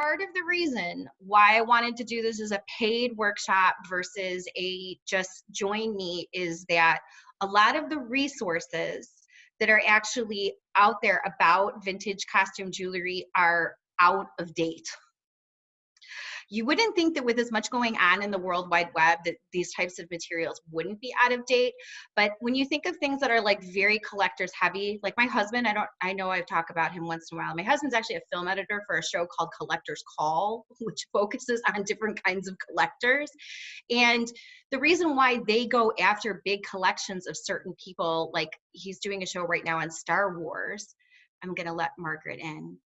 part of the reason why I wanted to do this as a paid workshop versus a just join me is that a lot of the resources that are actually out there about vintage costume jewelry are out of date. You wouldn't think that with as much going on in the World Wide Web that these types of materials wouldn't be out of date. But when you think of things that are like very collectors heavy, like my husband, I know I've talked about him once in a while. My husband's actually a film editor for a show called Collector's Call, which focuses on different kinds of collectors. And the reason why they go after big collections of certain people, like he's doing a show right now on Star Wars. I'm gonna let Margaret in.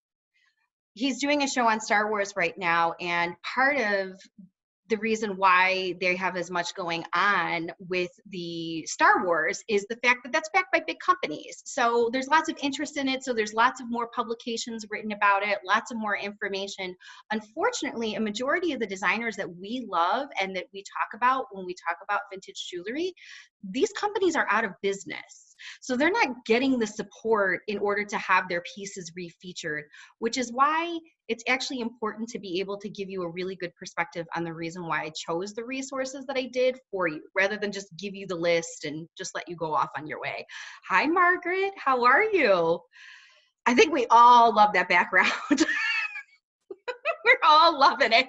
He's doing a show on Star Wars right now, and part of the reason why they have as much going on with the Star Wars is the fact that that's backed by big companies. So there's lots of interest in it. So there's lots of more publications written about it, lots of more information. Unfortunately, a majority of the designers that we love and that we talk about when we talk about vintage jewelry, these companies are out of business. So they're not getting the support in order to have their pieces refeatured, which is why it's actually important to be able to give you a really good perspective on the reason why I chose the resources that I did for you, rather than just give you the list and just let you go off on your way. Hi, Margaret, how are you? I think we all love that background. We're all loving it.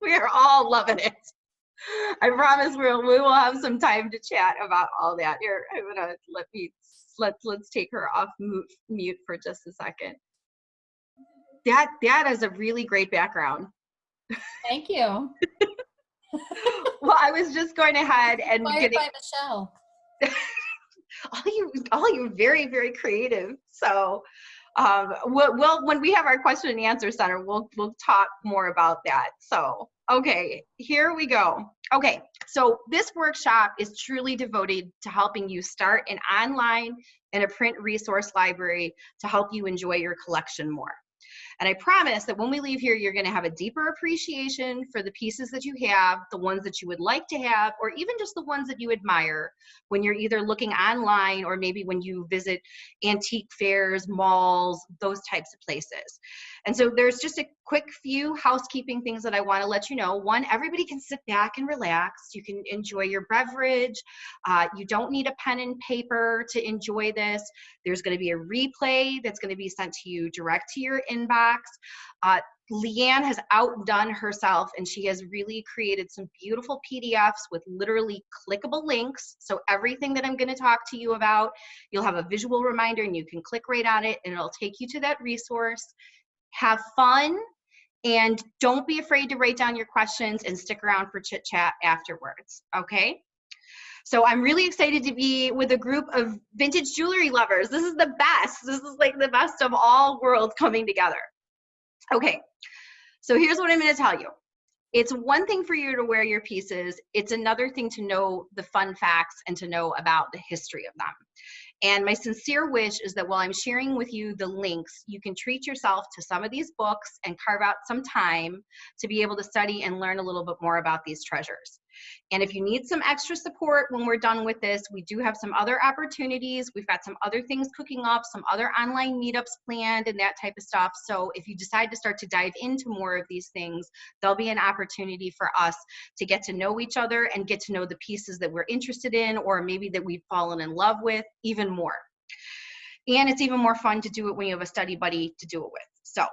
We are all loving it. I promise we will have some time to chat about all that. Here, I'm gonna let's take her off mute for just a second. That is a really great background. Thank you. Well, I was just going ahead and Inspired by Michelle. all you very, very creative. So we'll when we have our question and answer center, we'll talk more about that. So okay, here we go. Okay, so this workshop is truly devoted to helping you start an online and a print resource library to help you enjoy your collection more. And I promise that when we leave here, you're going to have a deeper appreciation for the pieces that you have, the ones that you would like to have, or even just the ones that you admire when you're either looking online or maybe when you visit antique fairs, malls, those types of places. And so there's just a quick few housekeeping things that I want to let you know. One, everybody can sit back and relax. You can enjoy your beverage. You don't need a pen and paper to enjoy this. There's going to be a replay that's going to be sent to you direct to your inbox. Leanne has outdone herself, and she has really created some beautiful PDFs with literally clickable links. So everything that I'm going to talk to you about, you'll have a visual reminder and you can click right on it and it'll take you to that resource. Have fun, and don't be afraid to write down your questions and stick around for chit chat afterwards, okay? So I'm really excited to be with a group of vintage jewelry lovers. This is the best. This is like the best of all worlds coming together. Okay, so here's what I'm going to tell you. It's one thing for you to wear your pieces. It's another thing to know the fun facts and to know about the history of them. And my sincere wish is that while I'm sharing with you the links, you can treat yourself to some of these books and carve out some time to be able to study and learn a little bit more about these treasures. And if you need some extra support when we're done with this, we do have some other opportunities. We've got some other things cooking up, some other online meetups planned and that type of stuff. So if you decide to start to dive into more of these things, there'll be an opportunity for us to get to know each other and get to know the pieces that we're interested in, or maybe that we've fallen in love with even more. And it's even more fun to do it when you have a study buddy to do it with. So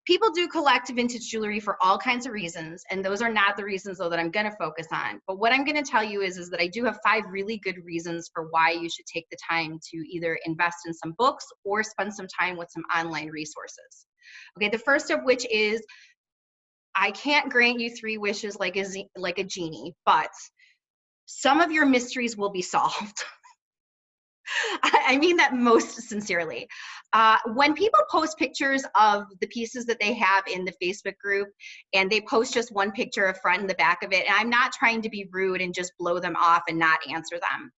people do collect vintage jewelry for all kinds of reasons, and those are not the reasons though that I'm going to focus on. But what I'm going to tell you is that I do have 5 really good reasons for why you should take the time to either invest in some books or spend some time with some online resources. Okay, the first of which is, I can't grant you 3 wishes like a genie, but some of your mysteries will be solved. I mean that most sincerely. When people post pictures of the pieces that they have in the Facebook group, and they post just one picture of front and the back of it, and I'm not trying to be rude and just blow them off and not answer them.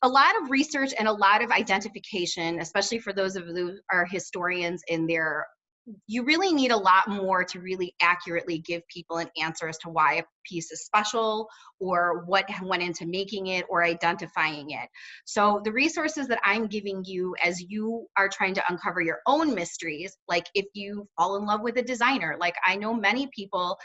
A lot of research and a lot of identification, especially for those of you who are historians in their you really need a lot more to really accurately give people an answer as to why a piece is special or what went into making it or identifying it. So the resources that I'm giving you as you are trying to uncover your own mysteries, like if you fall in love with a designer, like I know many people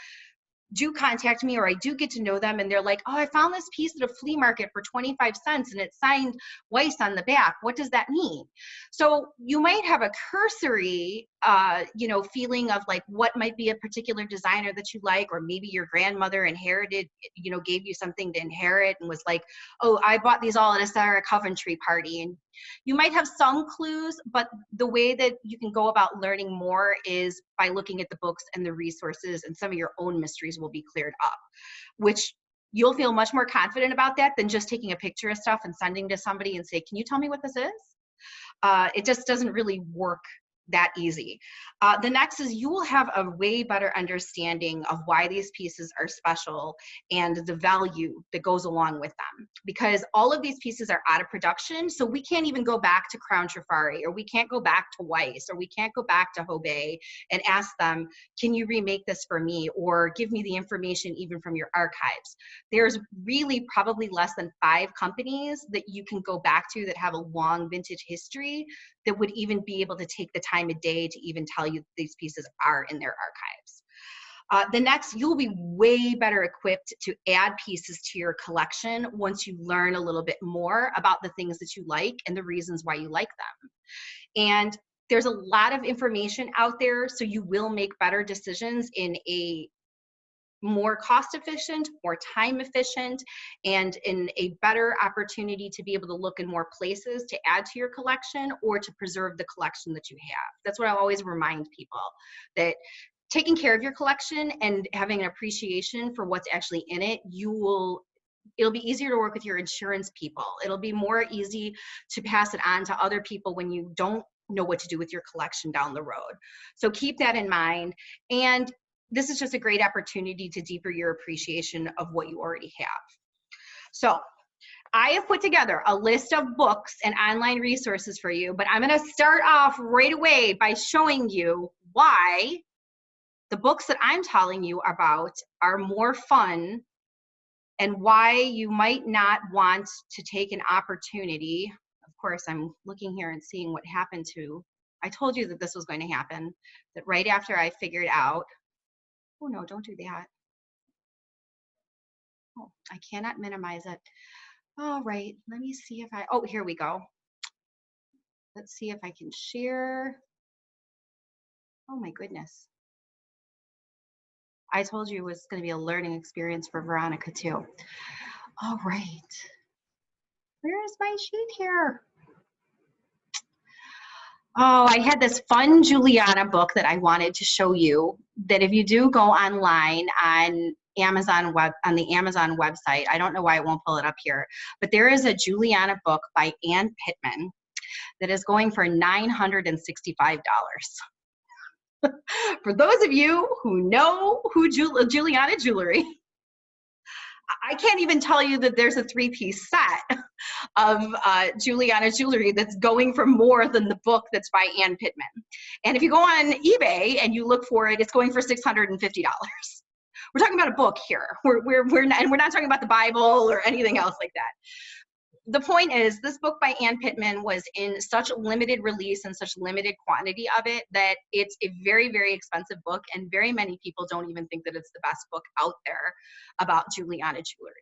do contact me or I do get to know them and they're like, oh, I found this piece at a flea market for 25 cents and it's signed Weiss on the back. What does that mean? So you might have a cursory, feeling of like what might be a particular designer that you like, or maybe your grandmother inherited, gave you something to inherit and was like, oh, I bought these all at a Sarah Coventry party. And you might have some clues, but the way that you can go about learning more is by looking at the books and the resources, and some of your own mysteries will be cleared up, which you'll feel much more confident about that than just taking a picture of stuff and sending to somebody and say, can you tell me what this is? It just doesn't really work that easy. The next is you will have a way better understanding of why these pieces are special and the value that goes along with them. Because all of these pieces are out of production, so we can't even go back to Crown Trafari, or we can't go back to Weiss, or we can't go back to Hobey and ask them, can you remake this for me, or give me the information even from your archives. There's really probably less than 5 companies that you can go back to that have a long vintage history that would even be able to take the time of day to even tell you these pieces are in their archives. The next, you'll be way better equipped to add pieces to your collection once you learn a little bit more about the things that you like and the reasons why you like them. And there's a lot of information out there, so you will make better decisions in a more cost efficient, more time efficient, and in a better opportunity to be able to look in more places to add to your collection or to preserve the collection that you have. That's what I always remind people, that taking care of your collection and having an appreciation for what's actually in it, it'll be easier to work with your insurance people. It'll be more easy to pass it on to other people when you don't know what to do with your collection down the road. So keep that in mind. And this is just a great opportunity to deepen your appreciation of what you already have. So I have put together a list of books and online resources for you, but I'm going to start off right away by showing you why the books that I'm telling you about are more fun and why you might not want to take an opportunity. Of course, I'm looking here and seeing what happened to, I told you that this was going to happen, that right after I figured out, oh no, don't do that. Oh, I cannot minimize it. All right, let me see if oh, here we go. Let's see if I can share. Oh my goodness. I told you it was going to be a learning experience for Veronica too. All right. Where is my sheet here? Oh, I had this fun Juliana book that I wanted to show you, that if you do go online on Amazon on the Amazon website, I don't know why it won't pull it up here, but there is a Juliana book by Ann Pittman that is going for $965. For those of you who know who Juliana Jewelry, I can't even tell you that there's a 3-piece set of Juliana Jewelry that's going for more than the book that's by Ann Pittman. And if you go on eBay and you look for it, it's going for $650. We're talking about a book here. We're not talking about the Bible or anything else like that. The point is, this book by Ann Pittman was in such limited release and such limited quantity of it that it's a very, very expensive book, and very many people don't even think that it's the best book out there about Juliana Jewelry.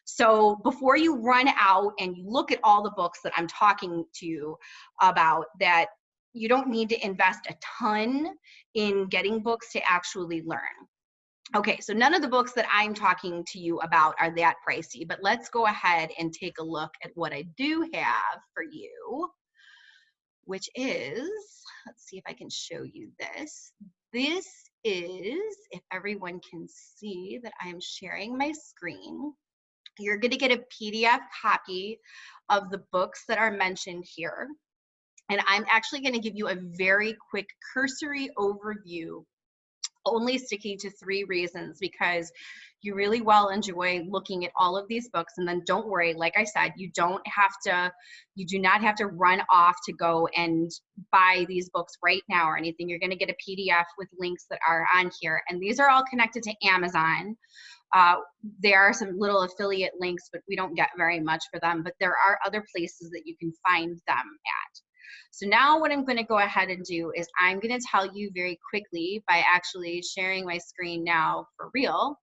So before you run out and you look at all the books that I'm talking to you about, that you don't need to invest a ton in getting books to actually learn. Okay, so none of the books that I'm talking to you about are that pricey, but let's go ahead and take a look at what I do have for you, which is, let's see if I can show you this. This is, if everyone can see that I am sharing my screen, you're going to get a PDF copy of the books that are mentioned here. And I'm actually going to give you a very quick cursory overview only sticking to 3 reasons because you really well enjoy looking at all of these books. And then don't worry, like I said, you do not have to run off to go and buy these books right now or anything. You're going to get a PDF with links that are on here. And these are all connected to Amazon. There are some little affiliate links, but we don't get very much for them. But there are other places that you can find them at. So now what I'm going to go ahead and do is I'm going to tell you very quickly by actually sharing my screen now for real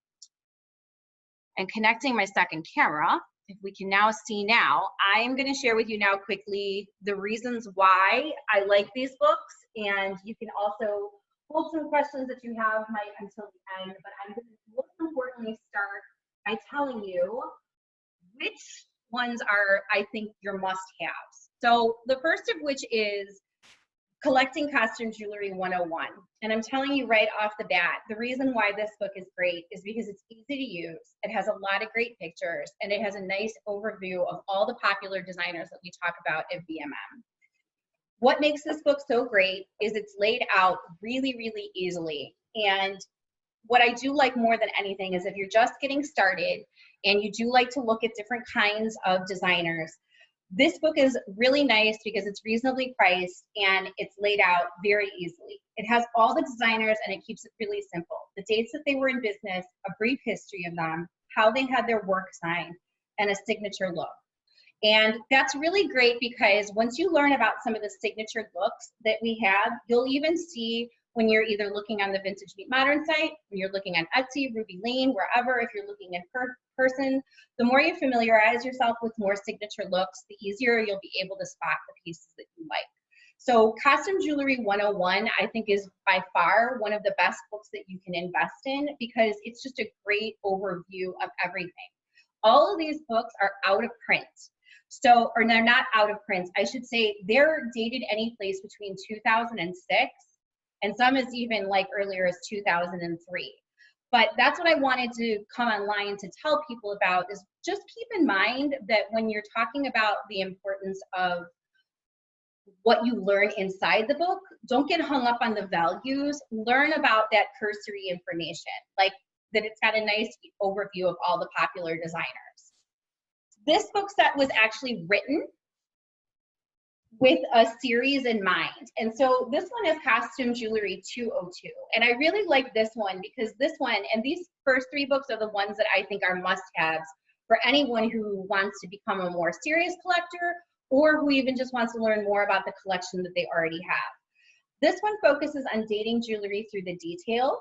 and connecting my second camera. If we can now see now, I'm going to share with you now quickly the reasons why I like these books. And you can also hold some questions that you have until the end, but I'm going to most importantly start by telling you which ones are, I think, your must-haves. So the first of which is Collecting Costume Jewelry 101. And I'm telling you right off the bat, the reason why this book is great is because it's easy to use. It has a lot of great pictures, and it has a nice overview of all the popular designers that we talk about at VMM. What makes this book so great is it's laid out really, really easily. And what I do like more than anything is if you're just getting started and you do like to look at different kinds of designers, this book is really nice because it's reasonably priced and it's laid out very easily. It has all the designers and it keeps it really simple. The dates that they were in business, a brief history of them, how they had their work signed, and a signature look. And that's really great because once you learn about some of the signature looks that we have, you'll even see when you're either looking on the Vintage Meet Modern site, when you're looking on Etsy, Ruby Lane, wherever, if you're looking in person, the more you familiarize yourself with more signature looks, the easier you'll be able to spot the pieces that you like. So Costume Jewelry 101, I think, is by far one of the best books that you can invest in because it's just a great overview of everything. All of these books are out of print. So, or they're not out of print, I should say they're dated any place between 2006 and some is even like earlier as 2003. But that's what I wanted to come online to tell people about is just keep in mind that when you're talking about the importance of what you learn inside the book, don't get hung up on the values, learn about that cursory information, like that it's got a nice overview of all the popular designers. This book set was actually written with a series in mind. And so this one is Costume Jewelry 202. And I really like this one because this one, and these first 3 books are the ones that I think are must-haves for anyone who wants to become a more serious collector or who even just wants to learn more about the collection that they already have. This one focuses on dating jewelry through the details.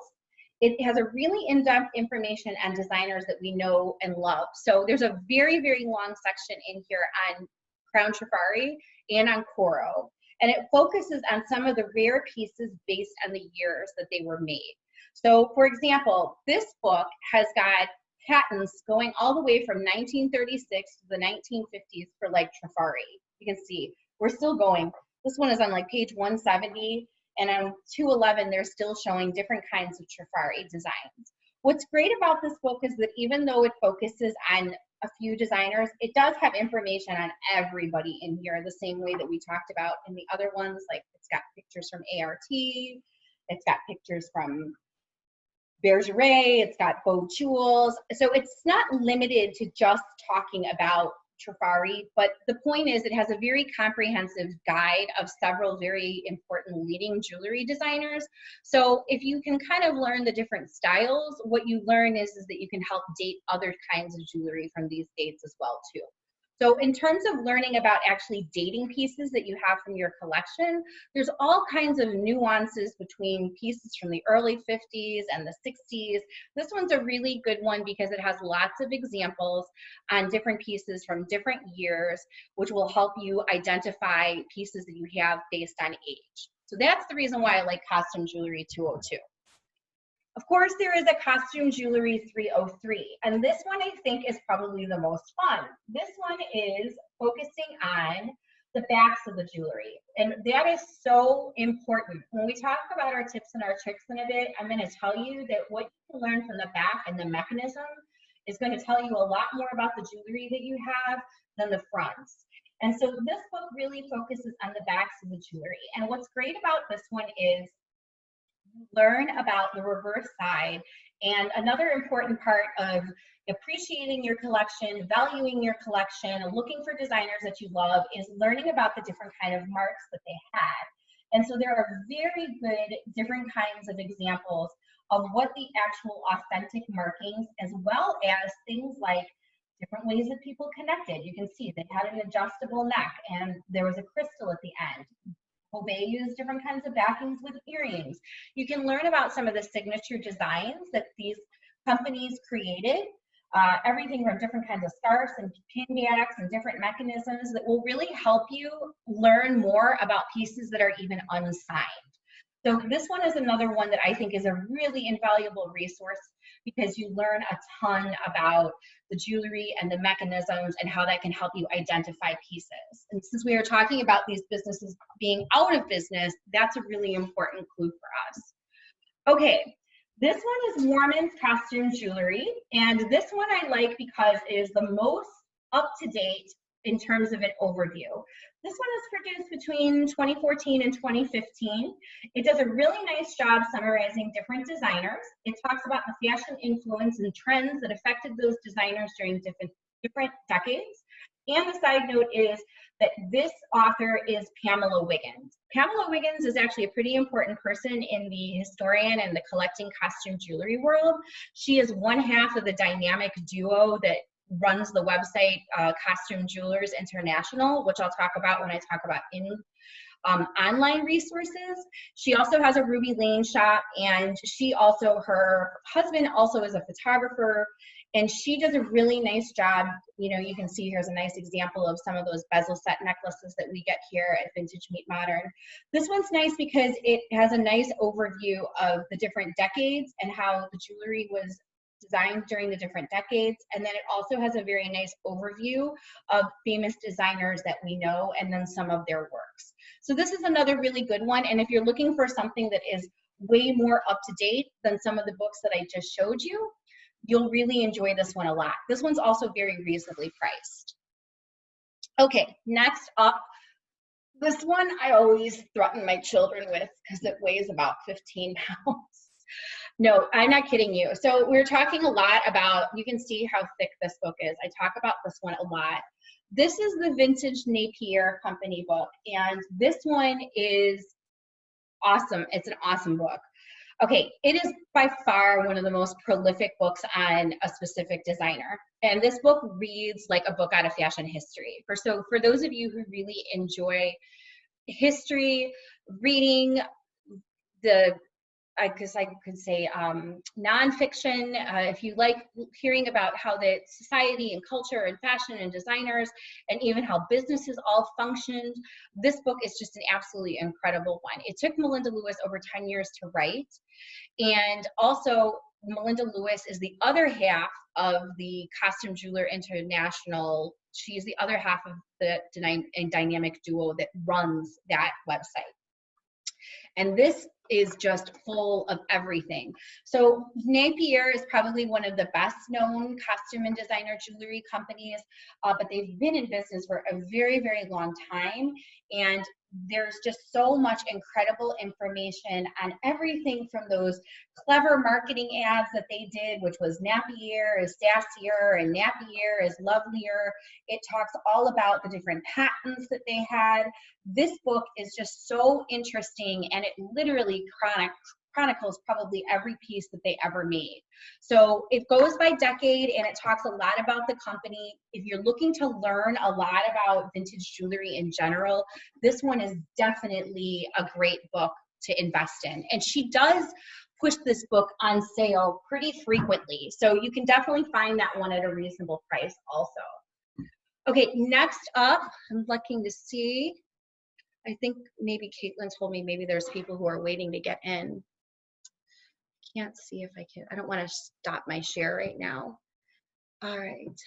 It has a really in-depth information on designers that we know and love. So there's a very, very long section in here on Crown Trifari and on Coro. And it focuses on some of the rare pieces based on the years that they were made. So for example, this book has got patents going all the way from 1936 to the 1950s for like Trifari. You can see we're still going. This one is on like page 170. And on 211, they're still showing different kinds of Trifari designs. What's great about this book is that even though it focuses on a few designers, it does have information on everybody in here, the same way that we talked about in the other ones. Like it's got pictures from ART, it's got pictures from Bergeret, it's got Beau Jewels. So it's not limited to just talking about Trifari, but the point is it has a very comprehensive guide of several very important leading jewelry designers. So if you can kind of learn the different styles, what you learn is that you can help date other kinds of jewelry from these dates as well too. So in terms of learning about actually dating pieces that you have from your collection, there's all kinds of nuances between pieces from the early 50s and the 60s. This one's a really good one because it has lots of examples on different pieces from different years, which will help you identify pieces that you have based on age. So that's the reason why I like Costume Jewelry 202. Of course, there is a Costume Jewelry 303, and this one I think is probably the most fun. This one is focusing on the backs of the jewelry, and that is so important. When we talk about our tips and our tricks in a bit, I'm going to tell you that what you can learn from the back and the mechanism is going to tell you a lot more about the jewelry that you have than the fronts. And so this book really focuses on the backs of the jewelry, and what's great about this one is learn about the reverse side. And another important part of appreciating your collection, valuing your collection, and looking for designers that you love is learning about the different kind of marks that they had. And so there are very good different kinds of examples of what the actual authentic markings, as well as things like different ways that people connected. You can see they had an adjustable neck and there was a crystal at the end. Obey used different kinds of backings with earrings. You can learn about some of the signature designs that these companies created. Everything from different kinds of scarves and pinbacks and different mechanisms that will really help you learn more about pieces that are even unsigned. So this one is another one that I think is a really invaluable resource because you learn a ton about the jewelry and the mechanisms and how that can help you identify pieces. And since we are talking about these businesses being out of business, that's a really important clue for us. Okay, this one is Mormon's costume jewelry. And this one I like because it is the most up to date in terms of an overview. This one is produced between 2014 and 2015. It does a really nice job summarizing different designers. It talks about the fashion influence and trends that affected those designers during different decades. And the side note is that this author is Pamela Wiggins. Pamela Wiggins is actually a pretty important person in the historian and the collecting costume jewelry world. She is one half of the dynamic duo that runs the website Costume Jewelers International, which I'll talk about when I talk about online resources. She also has a Ruby Lane shop, and her husband also is a photographer, and she does a really nice job. You know, you can see here's a nice example of some of those bezel set necklaces that we get here at Vintage Meet Modern. This one's nice because it has a nice overview of the different decades and how the jewelry was designed during the different decades, and then it also has a very nice overview of famous designers that we know and then some of their works. So this is another really good one, and if you're looking for something that is way more up to date than some of the books that I just showed you, you'll really enjoy this one a lot. This one's also very reasonably priced. Okay, next up, this one I always threaten my children with because it weighs about 15 pounds. No, I'm not kidding you. So we're talking a lot about, you can see how thick this book is. I talk about this one a lot. This is the Vintage Napier Company book, and this one is awesome. It's an awesome book. Okay, it is by far one of the most prolific books on a specific designer. And this book reads like a book out of fashion history. So for those of you who really enjoy history, reading I guess I could say nonfiction, if you like hearing about how the society and culture and fashion and designers and even how businesses all functioned, this book is just an absolutely incredible one. It took Melinda Lewis over 10 years to write. And also Melinda Lewis is the other half of the Costume Jeweler International. She's the other half of the dynamic duo that runs that website. And this is just full of everything. So Napier is probably one of the best known costume and designer jewelry companies, but they've been in business for a very, very long time. And there's just so much incredible information on everything from those clever marketing ads that they did, which was Napier is sassier and Napier is lovelier. It talks all about the different patents that they had. This book is just so interesting, and it literally chronicles probably every piece that they ever made. So it goes by decade, and it talks a lot about the company. If you're looking to learn a lot about vintage jewelry in general, this one is definitely a great book to invest in. And she does push this book on sale pretty frequently, so you can definitely find that one at a reasonable price also. Okay, next up, I'm looking to see, I think maybe Caitlin told me maybe there's people who are waiting to get in. Can't see if I can, I don't want to stop my share right now. All right.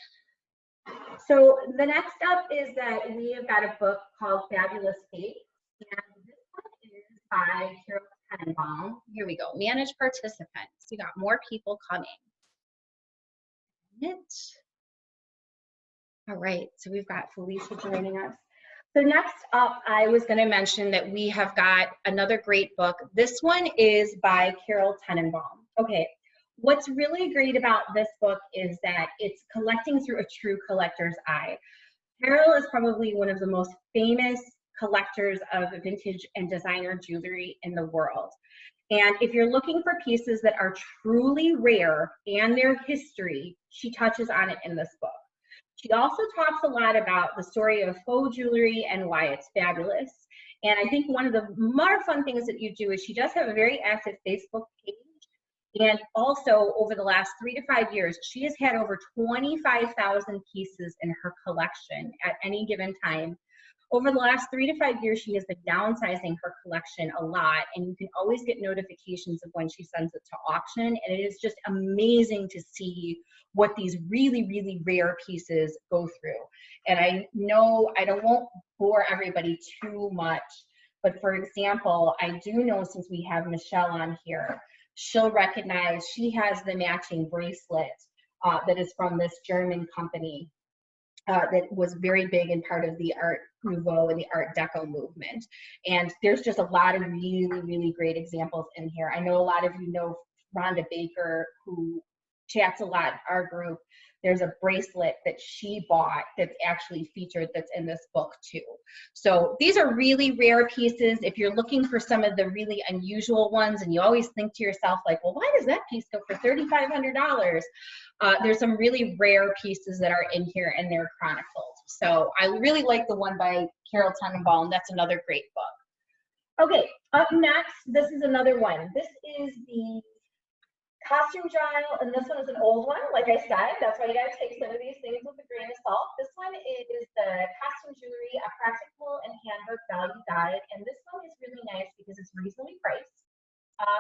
So the next up is that we have got a book called Fabulous Fate, and this one is by Carol Tenenbaum. Here we go, Manage Participants. We got more people coming. All right, so we've got Felicia joining us. So next up, I was going to mention that we have got another great book. This one is by Carol Tenenbaum. Okay, what's really great about this book is that it's collecting through a true collector's eye. Carol is probably one of the most famous collectors of vintage and designer jewelry in the world. And if you're looking for pieces that are truly rare and their history, she touches on it in this book. She also talks a lot about the story of faux jewelry and why it's fabulous. And I think one of the more fun things that you do is she does have a very active Facebook page. And also over the last 3 to 5 years, she has had over 25,000 pieces in her collection at any given time. Over the last 3 to 5 years, she has been downsizing her collection a lot, and you can always get notifications of when she sends it to auction. And it is just amazing to see what these really, really rare pieces go through. And I know won't bore everybody too much, but for example, I do know, since we have Michelle on here, she'll recognize she has the matching bracelet that is from this German company that was very big in part of the Art Nouveau and the Art Deco movement. And there's just a lot of really, really great examples in here. I know a lot of you know Rhonda Baker, who chats a lot in our group. There's a bracelet that she bought that's actually featured that's in this book too. So these are really rare pieces. If you're looking for some of the really unusual ones and you always think to yourself like, well, why does that piece go for $3,500? There's some really rare pieces that are in here and they're chronicled. So I really like the one by Carol Tenenbaum. That's another great book. Okay, up next, this is another one. This is the Costume Journal, and this one is an old one. Like I said, that's why you gotta take some of these things with a grain of salt. This one is the Costume Jewelry, a practical and handbook value guide, and this one is really nice because it's reasonably priced.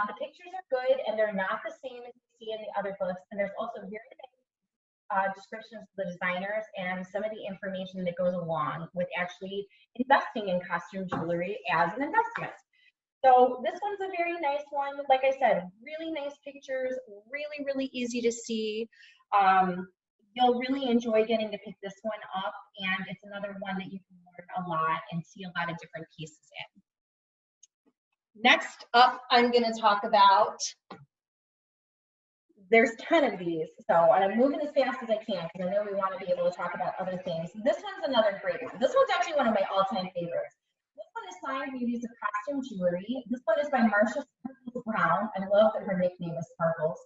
The pictures are good, and they're not the same as you see in the other books, and there's also very nice descriptions of the designers and some of the information that goes along with actually investing in costume jewelry as an investment. So this one's a very nice one. Like I said, really nice pictures, really, really easy to see. You'll really enjoy getting to pick this one up, and it's another one that you can learn a lot and see a lot of different pieces in. Next up, I'm going to talk about, there's 10 of these, so I'm moving as fast as I can because I know we want to be able to talk about other things. This one's another great one. This one's actually one of my all-time favorites. This one is Signed Beauties of Costume Jewelry. This one is by Marsha Sparkles Brown. I love that her nickname is Sparkles.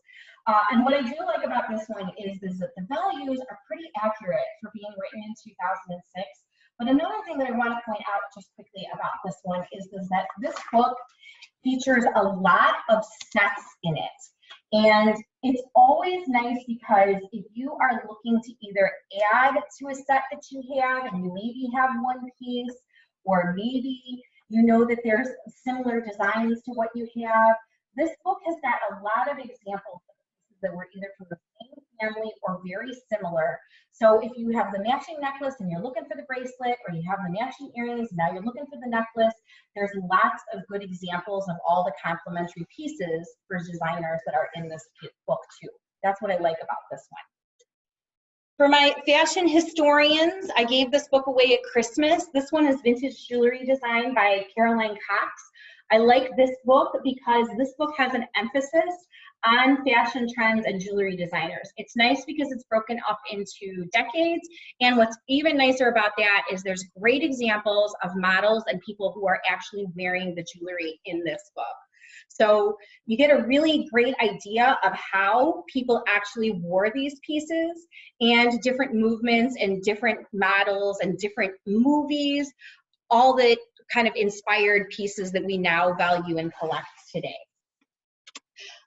And what I do like about this one is that the values are pretty accurate for being written in 2006. But another thing that I want to point out just quickly about this one is that this book features a lot of sets in it. And it's always nice because if you are looking to either add to a set that you have and you maybe have one piece, or maybe you know that there's similar designs to what you have, this book has got a lot of examples of pieces that were either from the same family or very similar. So if you have the matching necklace and you're looking for the bracelet, or you have the matching earrings, now you're looking for the necklace, there's lots of good examples of all the complementary pieces for designers that are in this book too. That's what I like about this one. For my fashion historians, I gave this book away at Christmas. This one is Vintage Jewelry Design by Caroline Cox. I like this book because this book has an emphasis on fashion trends and jewelry designers. It's nice because it's broken up into decades, and what's even nicer about that is there's great examples of models and people who are actually wearing the jewelry in this book. So you get a really great idea of how people actually wore these pieces and different movements and different models and different movies, all the kind of inspired pieces that we now value and collect today.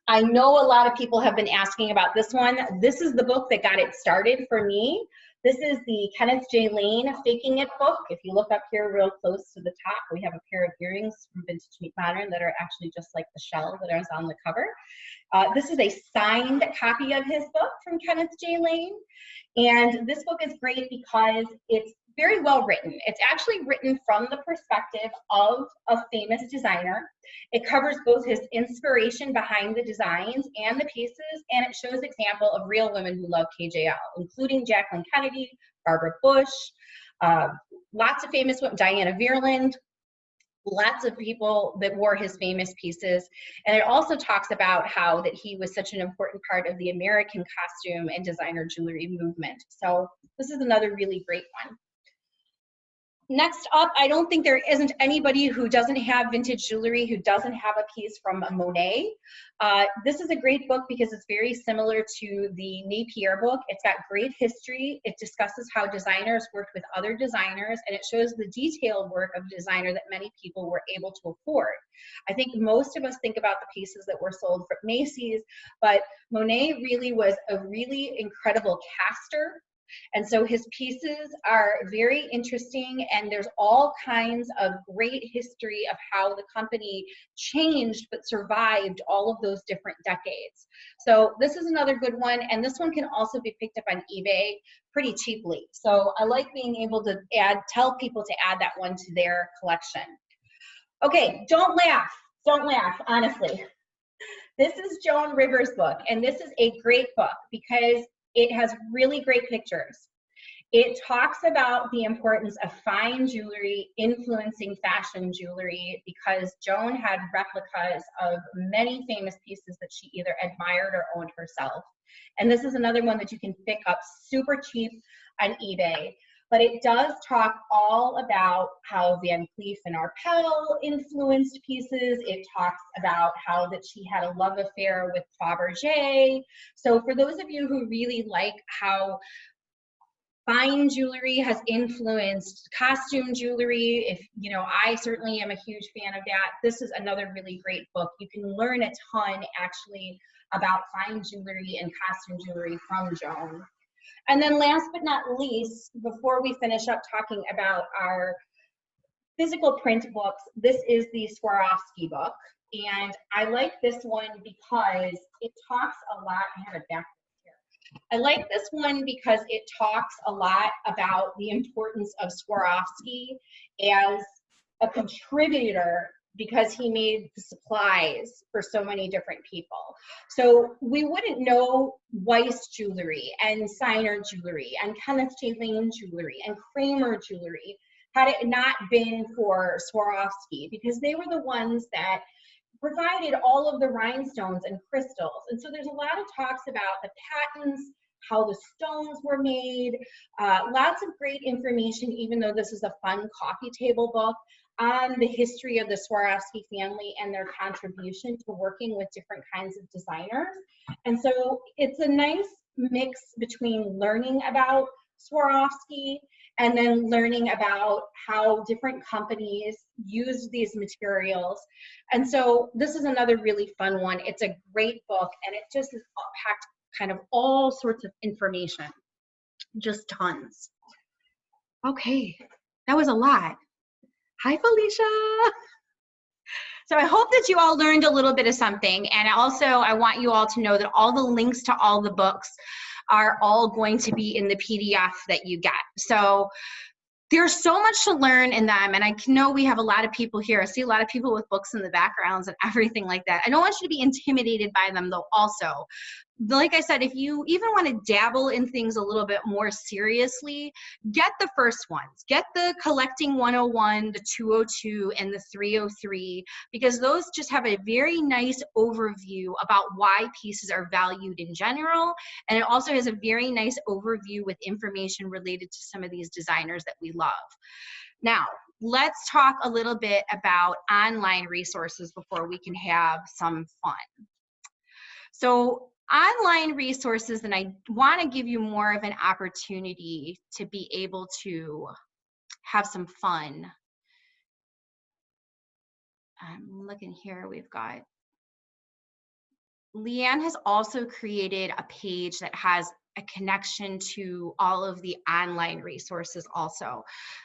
I know a lot of people have been asking about this one. This is the book that got it started for me. This is the Kenneth J. Lane Faking It book. If you look up here real close to the top, we have a pair of earrings from Vintage Meet Modern that are actually just like the shell that is on the cover. This is a signed copy of his book from Kenneth J. Lane. And this book is great because it's very well written. It's actually written from the perspective of a famous designer. It covers both his inspiration behind the designs and the pieces, and it shows example of real women who love KJL, including Jacqueline Kennedy, Barbara Bush, lots of famous women, Diana Veerland, lots of people that wore his famous pieces. And it also talks about how that he was such an important part of the American costume and designer jewelry movement. So this is another really great one. Next up, I don't think there isn't anybody who doesn't have vintage jewelry, who doesn't have a piece from Monet. This is a great book because it's very similar to the Napier book. It's got great history. It discusses how designers worked with other designers, and it shows the detailed work of a designer that many people were able to afford. I think most of us think about the pieces that were sold from Macy's, but Monet really was a really incredible caster. And so his pieces are very interesting, and there's all kinds of great history of how the company changed but survived all of those different decades. So this is another good one, and this one can also be picked up on eBay pretty cheaply. So I like being able to tell people to add that one to their collection. Okay, don't laugh, honestly. This is Joan Rivers' book, and this is a great book because it has really great pictures. It talks about the importance of fine jewelry influencing fashion jewelry because Joan had replicas of many famous pieces that she either admired or owned herself. And this is another one that you can pick up super cheap on eBay. But it does talk all about how Van Cleef and Arpels influenced pieces. It talks about how that she had a love affair with Fabergé. So for those of you who really like how fine jewelry has influenced costume jewelry, if you know, I certainly am a huge fan of that. This is another really great book. You can learn a ton actually about fine jewelry and costume jewelry from Joan. And then last but not least, before we finish up talking about our physical print books, this is the Swarovski book. And I like this one because it talks a lot, I have it back here. I like this one because it talks a lot about the importance of Swarovski as a contributor because he made the supplies for so many different people. So we wouldn't know Weiss jewelry and Signer jewelry and Kenneth J. Lane jewelry and Kramer jewelry had it not been for Swarovski, because they were the ones that provided all of the rhinestones and crystals. And so there's a lot of talks about the patents, how the stones were made, lots of great information, even though this is a fun coffee table book, on the history of the Swarovski family and their contribution to working with different kinds of designers. And so it's a nice mix between learning about Swarovski and then learning about how different companies use these materials. And so this is another really fun one. It's a great book, and it just is packed kind of all sorts of information, just tons. Okay, that was a lot. Hi, Felicia. So I hope that you all learned a little bit of something. And also, I want you all to know that all the links to all the books are all going to be in the PDF that you get. So there's so much to learn in them. And I know we have a lot of people here. I see a lot of people with books in the backgrounds and everything like that. I don't want you to be intimidated by them though also. Like I said, if you even want to dabble in things a little bit more seriously, get the first ones. Get the Collecting 101, the 202, and the 303, because those just have a very nice overview about why pieces are valued in general. And it also has a very nice overview with information related to some of these designers that we love. Now, let's talk a little bit about online resources before we can have some fun. So online resources, and I want to give you more of an opportunity to be able to have some fun. I'm looking here, we've got, Leanne has also created a page that has a connection to all of the online resources also.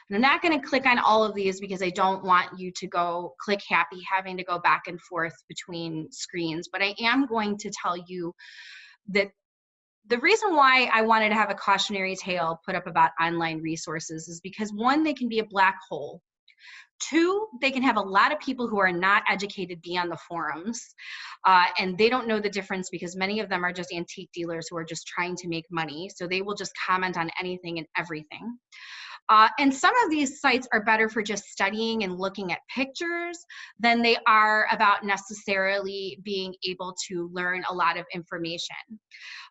And I'm not going to click on all of these because I don't want you to go click happy having to go back and forth between screens, but I am going to tell you that the reason why I wanted to have a cautionary tale put up about online resources is because, one, they can be a black hole. Two, they can have a lot of people who are not educated be on the forums, and they don't know the difference because many of them are just antique dealers who are just trying to make money. So they will just comment on anything and everything. And some of these sites are better for just studying and looking at pictures than they are about necessarily being able to learn a lot of information.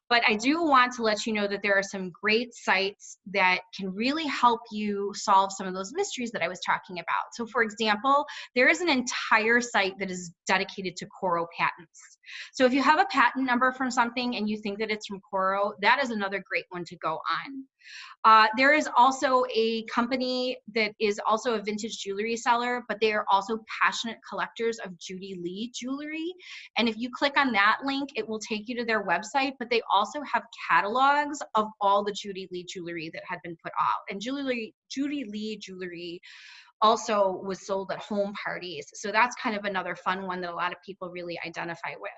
But I do want to let you know that there are some great sites that can really help you solve some of those mysteries that I was talking about. So for example, there is an entire site that is dedicated to Coro patents. So if you have a patent number from something and you think that it's from Coro, that is another great one to go on. There is also a company that is also a vintage jewelry seller, but they are also passionate collectors of Judy Lee jewelry. And if you click on that link, it will take you to their website, but they also have catalogs of all the Judy Lee jewelry that had been put out. And Judy Lee jewelry also was sold at home parties. So that's kind of another fun one that a lot of people really identify with.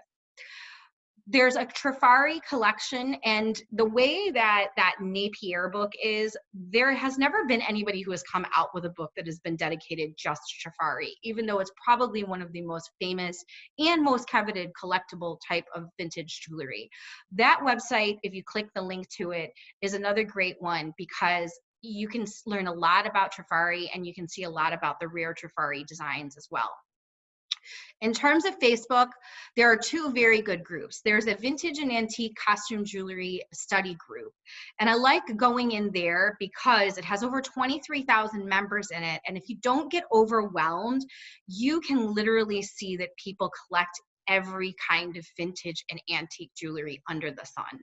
There's a Trifari collection, and the way that that Napier book is, there has never been anybody who has come out with a book that has been dedicated just to Trifari, even though it's probably one of the most famous and most coveted collectible type of vintage jewelry. That website, if you click the link to it, is another great one because you can learn a lot about Trifari and you can see a lot about the rare Trifari designs as well. In terms of Facebook, there are two very good groups. There's a vintage and antique costume jewelry study group. And I like going in there because it has over 23,000 members in it. And if you don't get overwhelmed, you can literally see that people collect every kind of vintage and antique jewelry under the sun.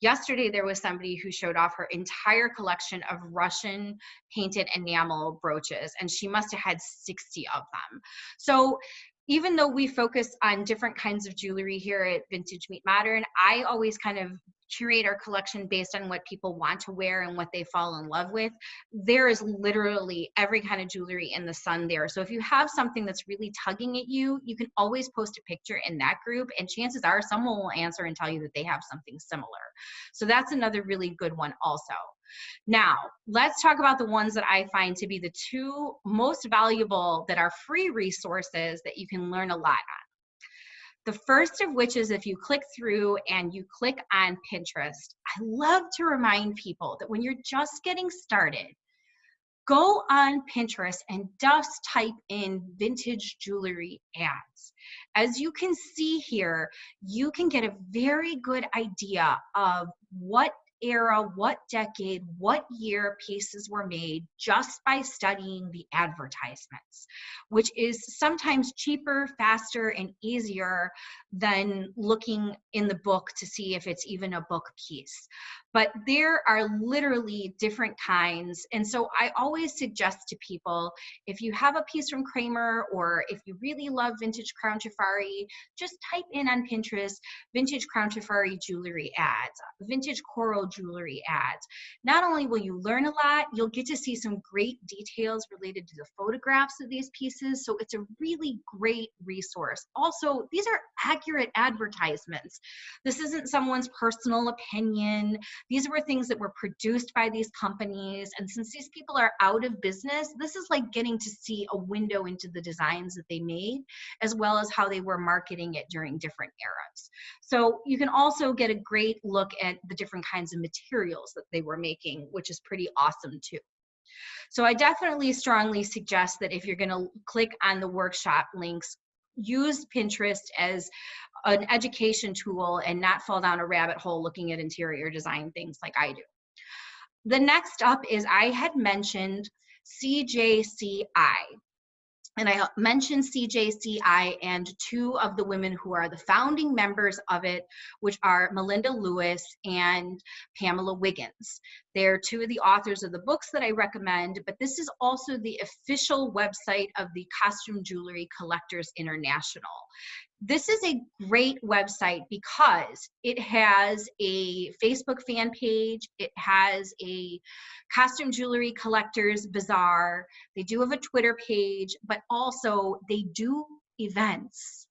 Yesterday, there was somebody who showed off her entire collection of Russian painted enamel brooches, and she must have had 60 of them. So even though we focus on different kinds of jewelry here at Vintage Meet Modern, I always kind of curate our collection based on what people want to wear and what they fall in love with. There is literally every kind of jewelry in the sun there. So if you have something that's really tugging at you, you can always post a picture in that group, and chances are someone will answer and tell you that they have something similar. So that's another really good one also. Now, let's talk about the ones that I find to be the two most valuable that are free resources that you can learn a lot on. The first of which is if you click through and you click on Pinterest. I love to remind people that when you're just getting started, go on Pinterest and just type in vintage jewelry ads. As you can see here, you can get a very good idea of what era, what decade, what year pieces were made just by studying the advertisements, which is sometimes cheaper, faster, and easier than looking in the book to see if it's even a book piece. But there are literally different kinds. And so I always suggest to people, if you have a piece from Kramer or if you really love vintage Crown Trifari, just type in on Pinterest, vintage Crown Trifari jewelry ads, vintage Coro jewelry ads. Not only will you learn a lot, you'll get to see some great details related to the photographs of these pieces. So it's a really great resource. Also, these are accurate advertisements. This isn't someone's personal opinion. These were things that were produced by these companies. And since these people are out of business, this is like getting to see a window into the designs that they made, as well as how they were marketing it during different eras. So you can also get a great look at the different kinds of materials that they were making, which is pretty awesome too. So I definitely strongly suggest that if you're going to click on the workshop links, use Pinterest as an education tool and not fall down a rabbit hole looking at interior design things like I do. The next up is I had mentioned CJCI. And I mentioned CJCI and two of the women who are the founding members of it, which are Melinda Lewis and Pamela Wiggins. They're two of the authors of the books that I recommend, but this is also the official website of the Costume Jewelry Collectors International. This is a great website because it has a Facebook fan page, it has a Costume Jewelry Collectors Bazaar, they do have a Twitter page, but also they do events.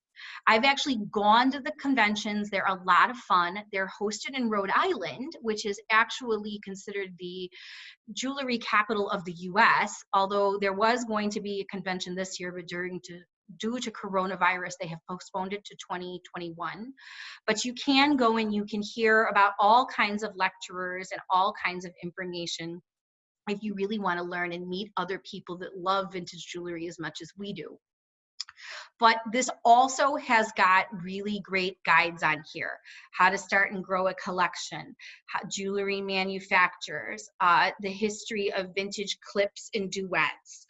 I've actually gone to the conventions. They're a lot of fun. They're hosted in Rhode Island, which is actually considered the jewelry capital of the US, although there was going to be a convention this year, but due to coronavirus, they have postponed it to 2021. But you can go and you can hear about all kinds of lecturers and all kinds of information if you really want to learn and meet other people that love vintage jewelry as much as we do. But this also has got really great guides on here: how to start and grow a collection, jewelry manufacturers, the history of vintage clips and duets.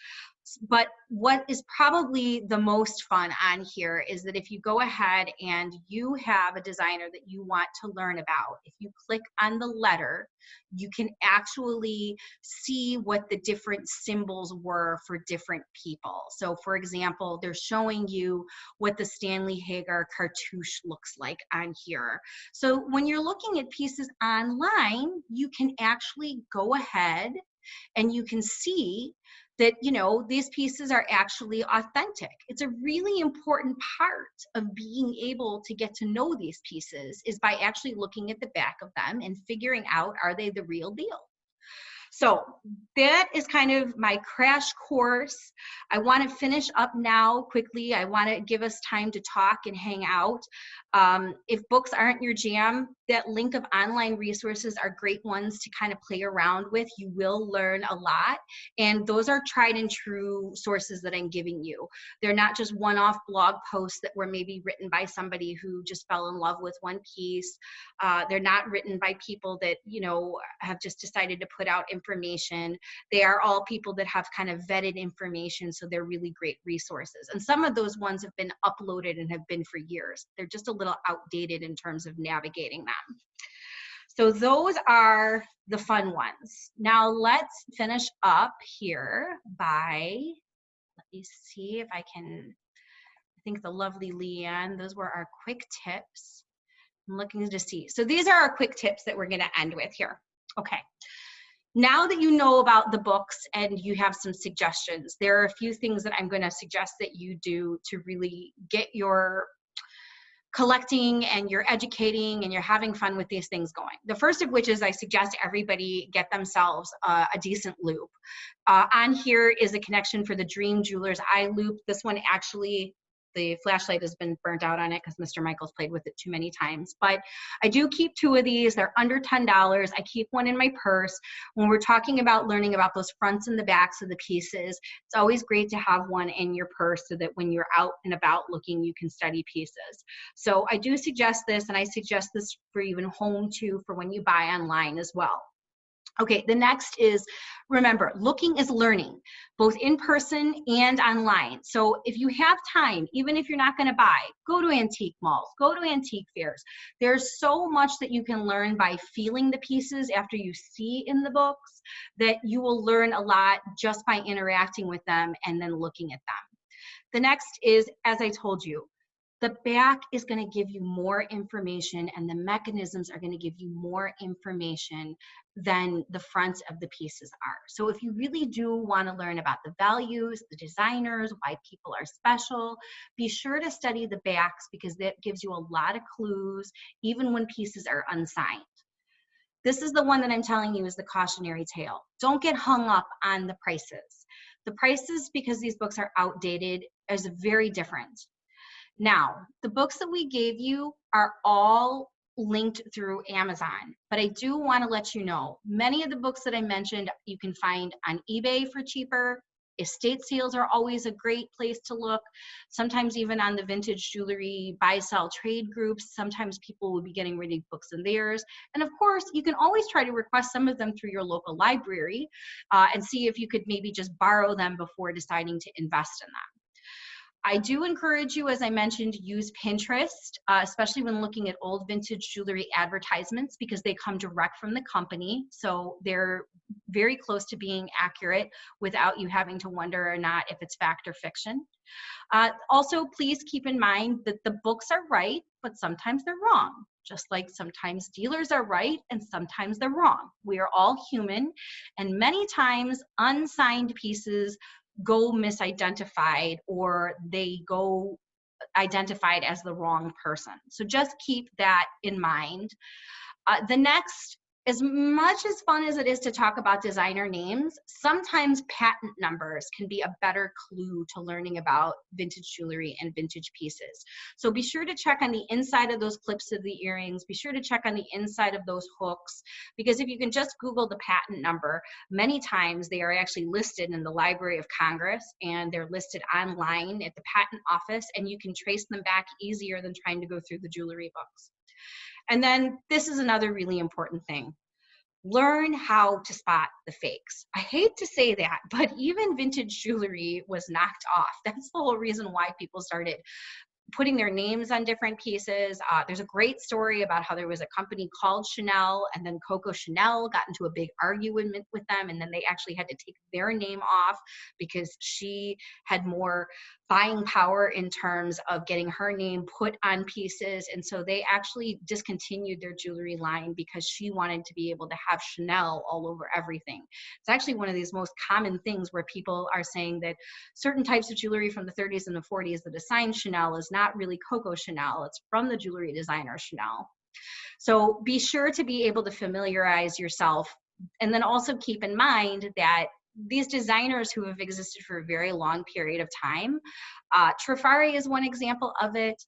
But what is probably the most fun on here is that if you go ahead and you have a designer that you want to learn about, if you click on the letter, you can actually see what the different symbols were for different people. So for example, they're showing you what the Stanley Hagar cartouche looks like on here. So when you're looking at pieces online, you can actually go ahead and you can see that, you know, these pieces are actually authentic. It's a really important part of being able to get to know these pieces is by actually looking at the back of them and figuring out, are they the real deal? So that is kind of my crash course. I want to finish up now quickly. I want to give us time to talk and hang out. If books aren't your jam, that link of online resources are great ones to kind of play around with. You will learn a lot. And those are tried and true sources that I'm giving you. They're not just one-off blog posts that were maybe written by somebody who just fell in love with one piece. They're not written by people that, you know, have just decided to put out information. They are all people that have kind of vetted information, so they're really great resources. And some of those ones have been uploaded and have been for years. They're just a little outdated in terms of navigating them. So those are the fun ones. Now let's finish up here by, let me see if I can, I think the lovely Leanne, those were our quick tips. I'm looking to see. So these are our quick tips that we're going to end with here. Okay. Now that you know about the books and you have some suggestions, there are a few things that I'm going to suggest that you do to really get your collecting and you're educating and you're having fun with these things going. The first of which is I suggest everybody get themselves a decent loop. On here is a connection for the Dream Jewelers eye loop. This one actually, the flashlight has been burnt out on it because Mr. Michaels played with it too many times. But I do keep 2 of these. They're under $10. I keep one in my purse. When we're talking about learning about those fronts and the backs of the pieces, it's always great to have one in your purse so that when you're out and about looking, you can study pieces. So I do suggest this, and I suggest this for even home too, for when you buy online as well. Okay, the next is, remember, looking is learning, both in person and online. So if you have time, even if you're not going to buy, go to antique malls, go to antique fairs. There's so much that you can learn by feeling the pieces after you see in the books that you will learn a lot just by interacting with them and then looking at them. The next is, as I told you, the back is going to give you more information and the mechanisms are going to give you more information than the fronts of the pieces are. So if you really do want to learn about the values, the designers, why people are special, be sure to study the backs because that gives you a lot of clues, even when pieces are unsigned. This is the one that I'm telling you is the cautionary tale. Don't get hung up on the prices. The prices, because these books are outdated, is very different. Now, the books that we gave you are all linked through Amazon, but I do want to let you know, many of the books that I mentioned you can find on eBay for cheaper. Estate sales are always a great place to look. Sometimes even on the vintage jewelry buy, sell, trade groups, sometimes people will be getting rid of books in theirs. And of course, you can always try to request some of them through your local library and see if you could maybe just borrow them before deciding to invest in them. I do encourage you, as I mentioned, use Pinterest, especially when looking at old vintage jewelry advertisements because they come direct from the company. So they're very close to being accurate without you having to wonder or not if it's fact or fiction. Also, please keep in mind that the books are right, but sometimes they're wrong. Just like sometimes dealers are right and sometimes they're wrong. We are all human, and many times unsigned pieces go misidentified or they go identified as the wrong person. So just keep that in mind. The next as much as fun as it is to talk about designer names, sometimes patent numbers can be a better clue to learning about vintage jewelry and vintage pieces. So be sure to check on the inside of those clips of the earrings. Be sure to check on the inside of those hooks, because if you can just Google the patent number, many times they are actually listed in the Library of Congress, and they're listed online at the patent office, and you can trace them back easier than trying to go through the jewelry books. And then this is another really important thing. Learn how to spot the fakes. I hate to say that, but even vintage jewelry was knocked off. That's the whole reason why people started putting their names on different pieces. There's a great story about how there was a company called Chanel, and then Coco Chanel got into a big argument with them, and then they actually had to take their name off because she had more buying power in terms of getting her name put on pieces. And so they actually discontinued their jewelry line because she wanted to be able to have Chanel all over everything. It's actually one of these most common things where people are saying that certain types of jewelry from the 30s and the 40s that assigned Chanel is not really Coco Chanel, it's from the jewelry designer Chanel. So be sure to be able to familiarize yourself, and then also keep in mind that these designers who have existed for a very long period of time, Trifari is one example of it,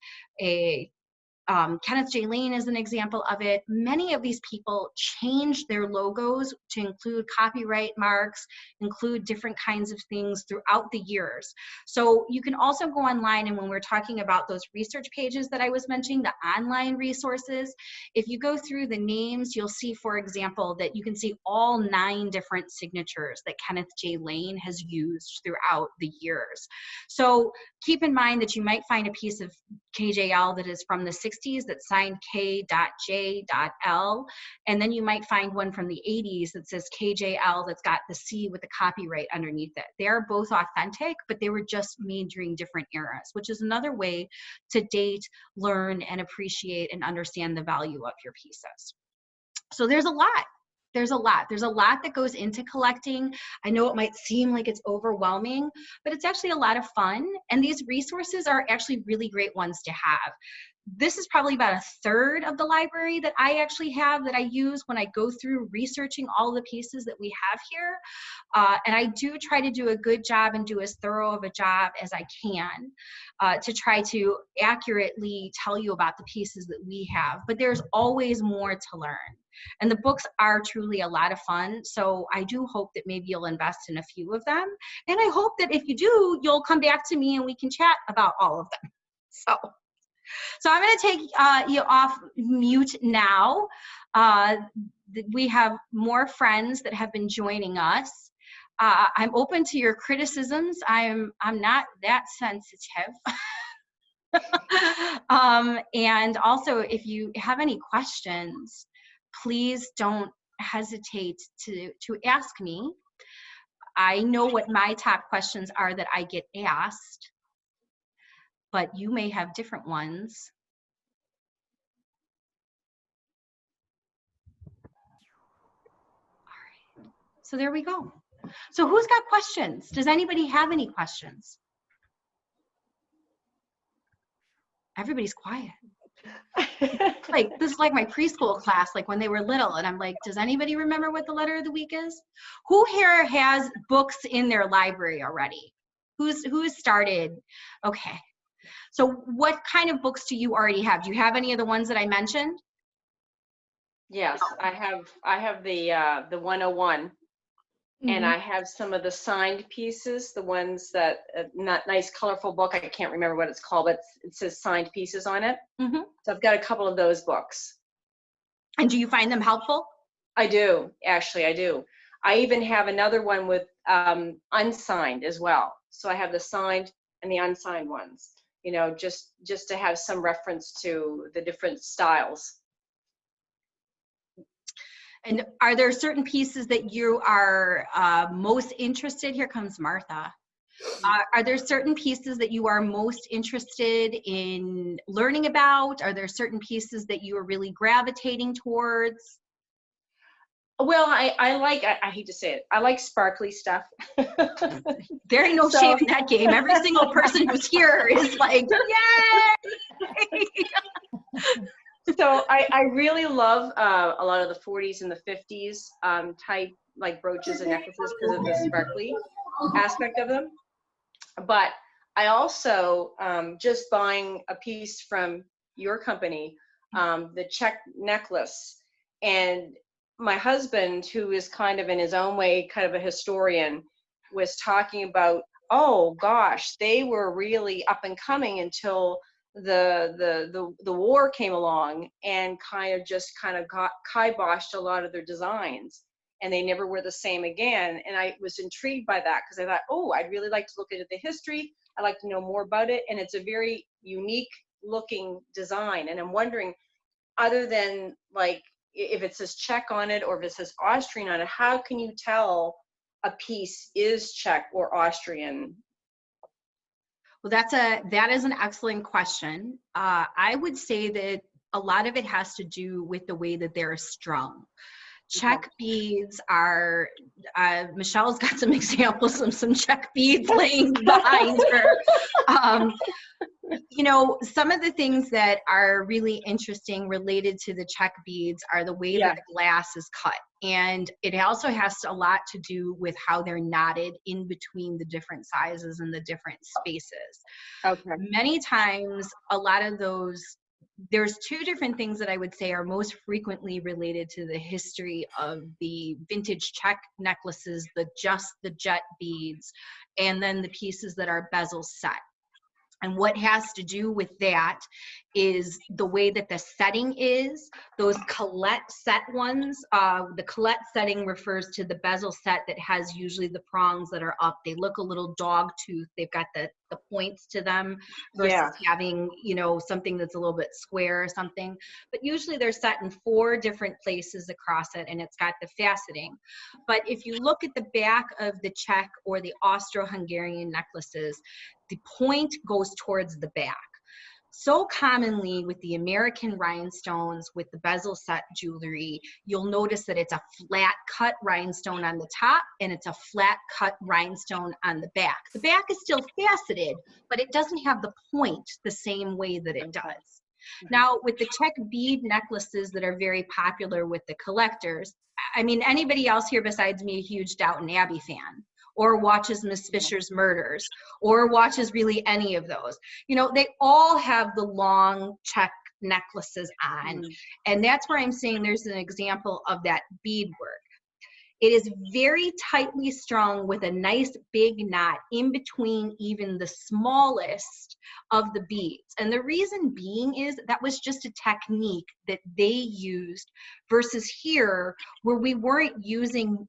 Kenneth J. Lane is an example of it. Many of these people changed their logos to include copyright marks, include different kinds of things throughout the years. So you can also go online, and when we're talking about those research pages that I was mentioning, the online resources, if you go through the names, you'll see, for example, that you can see all 9 different signatures that Kenneth J. Lane has used throughout the years. So keep in mind that you might find a piece of KJL that is from the 60s that's signed K.J.L, and then you might find one from the 80s that says KJL that's got the C with the copyright underneath it. They are both authentic, but they were just made during different eras, which is another way to date, learn, and appreciate and understand the value of your pieces. So there's a lot. There's a lot that goes into collecting. I know it might seem like it's overwhelming, but it's actually a lot of fun. And these resources are actually really great ones to have. This is probably about 1/3 of the library that I actually have that I use when I go through researching all the pieces that we have here. And I do try to do a good job and do as thorough of a job as I can to try to accurately tell you about the pieces that we have. But there's always more to learn. And the books are truly a lot of fun. So I do hope that maybe you'll invest in a few of them. And I hope that if you do, you'll come back to me and we can chat about all of them. So I'm going to take you off mute now. We have more friends that have been joining us. I'm open to your criticisms. I'm not that sensitive. And also, if you have any questions, please don't hesitate to ask me. I know what my top questions are that I get asked, but you may have different ones. All right, so there we go. So who's got questions? Does anybody have any questions? Everybody's quiet. Like, this is like my preschool class, like when they were little, and I'm like, does anybody remember what the letter of the week is? Who here has books in their library already? Who's started? Okay. So what kind of books do you already have? Do you have any of the ones that I mentioned? Yes, I have the 101. And I have some of the signed pieces, the ones that, not nice, colorful book. I can't remember what it's called, but it says signed pieces on it. So I've got a couple of those books. And do you find them helpful? I do, actually, I do. I even have another one with unsigned as well. So I have the signed and the unsigned ones, you know, just to have some reference to the different styles. And are there certain pieces that you are most interested? Here comes Martha. Are there certain pieces that you are most interested in learning about? Are there certain pieces that you are really gravitating towards? Well, I hate to say it, I like sparkly stuff. There ain't no shame in that game. Every single person who's here is like, yay! So I really love a lot of the 40s and the 50s type like brooches and necklaces because of the sparkly aspect of them. But I also just buying a piece from your company, the check necklace, and my husband, who is kind of in his own way kind of a historian, was talking about, oh gosh, they were really up and coming until the war came along and kind of got kiboshed a lot of their designs, and they never were the same again. And I was intrigued by that because I thought, oh, I'd really like to look into the history. I'd like to know more about it. And it's a very unique looking design. And I'm wondering, other than like if it says Czech on it or if it says Austrian on it, how can you tell a piece is Czech or Austrian? Well, that is an excellent question. I would say that a lot of it has to do with the way that they're strung. Czech beads are, Michelle's got some examples of some Czech beads laying behind her. You know, some of the things that are really interesting related to the Czech beads are the way that the glass is cut. And it also has a lot to do with how they're knotted in between the different sizes and the different spaces. Okay. Many times, a lot of those, there's two different things that I would say are most frequently related to the history of the vintage Czech necklaces, the jet beads, and then the pieces that are bezel set. And what has to do with that is the way that the setting is. Those collet set ones, the collet setting refers to the bezel set that has usually the prongs that are up. They look a little dog tooth. They've got the points to them versus having, you know, something that's a little bit square or something. But usually they're set in 4 different places across it, and it's got the faceting. But if you look at the back of the Czech or the Austro-Hungarian necklaces, the point goes towards the back. So commonly with the American rhinestones, with the bezel set jewelry, you'll notice that it's a flat cut rhinestone on the top and it's a flat cut rhinestone on the back. The back is still faceted, but it doesn't have the point the same way that it does. Now, with the Czech bead necklaces that are very popular with the collectors, I mean, anybody else here besides me a huge Downton Abbey fan? Or watches Miss Fisher's Murders, or watches really any of those. You know, they all have the long Czech necklaces on. And that's where I'm saying there's an example of that beadwork. It is very tightly strung with a nice big knot in between even the smallest of the beads. And the reason being is that was just a technique that they used versus here where we weren't using.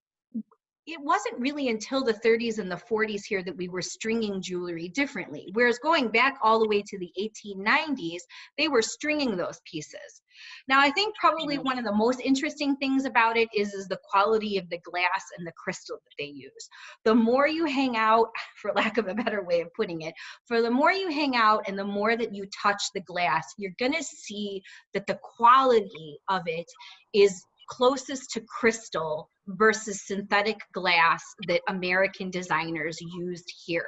It wasn't really until the 30s and the 40s here that we were stringing jewelry differently. Whereas going back all the way to the 1890s, they were stringing those pieces. Now, I think probably one of the most interesting things about it is the quality of the glass and the crystal that they use. The more you hang out, for lack of a better way of putting it, for the more you hang out and the more that you touch the glass, you're gonna see that the quality of it is closest to crystal versus synthetic glass that American designers used here.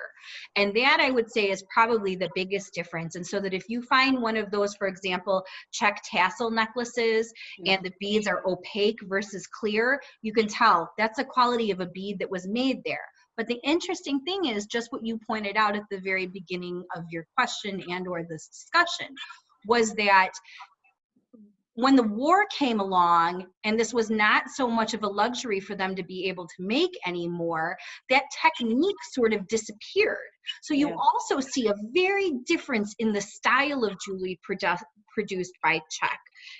And that I would say is probably the biggest difference. And so that if you find one of those, for example, Czech tassel necklaces and the beads are opaque versus clear, you can tell that's the quality of a bead that was made there. But the interesting thing is just what you pointed out at the very beginning of your question and or this discussion was that when the war came along, and this was not so much of a luxury for them to be able to make anymore, that technique sort of disappeared. So you also see a very difference in the style of jewelry produced by Czech.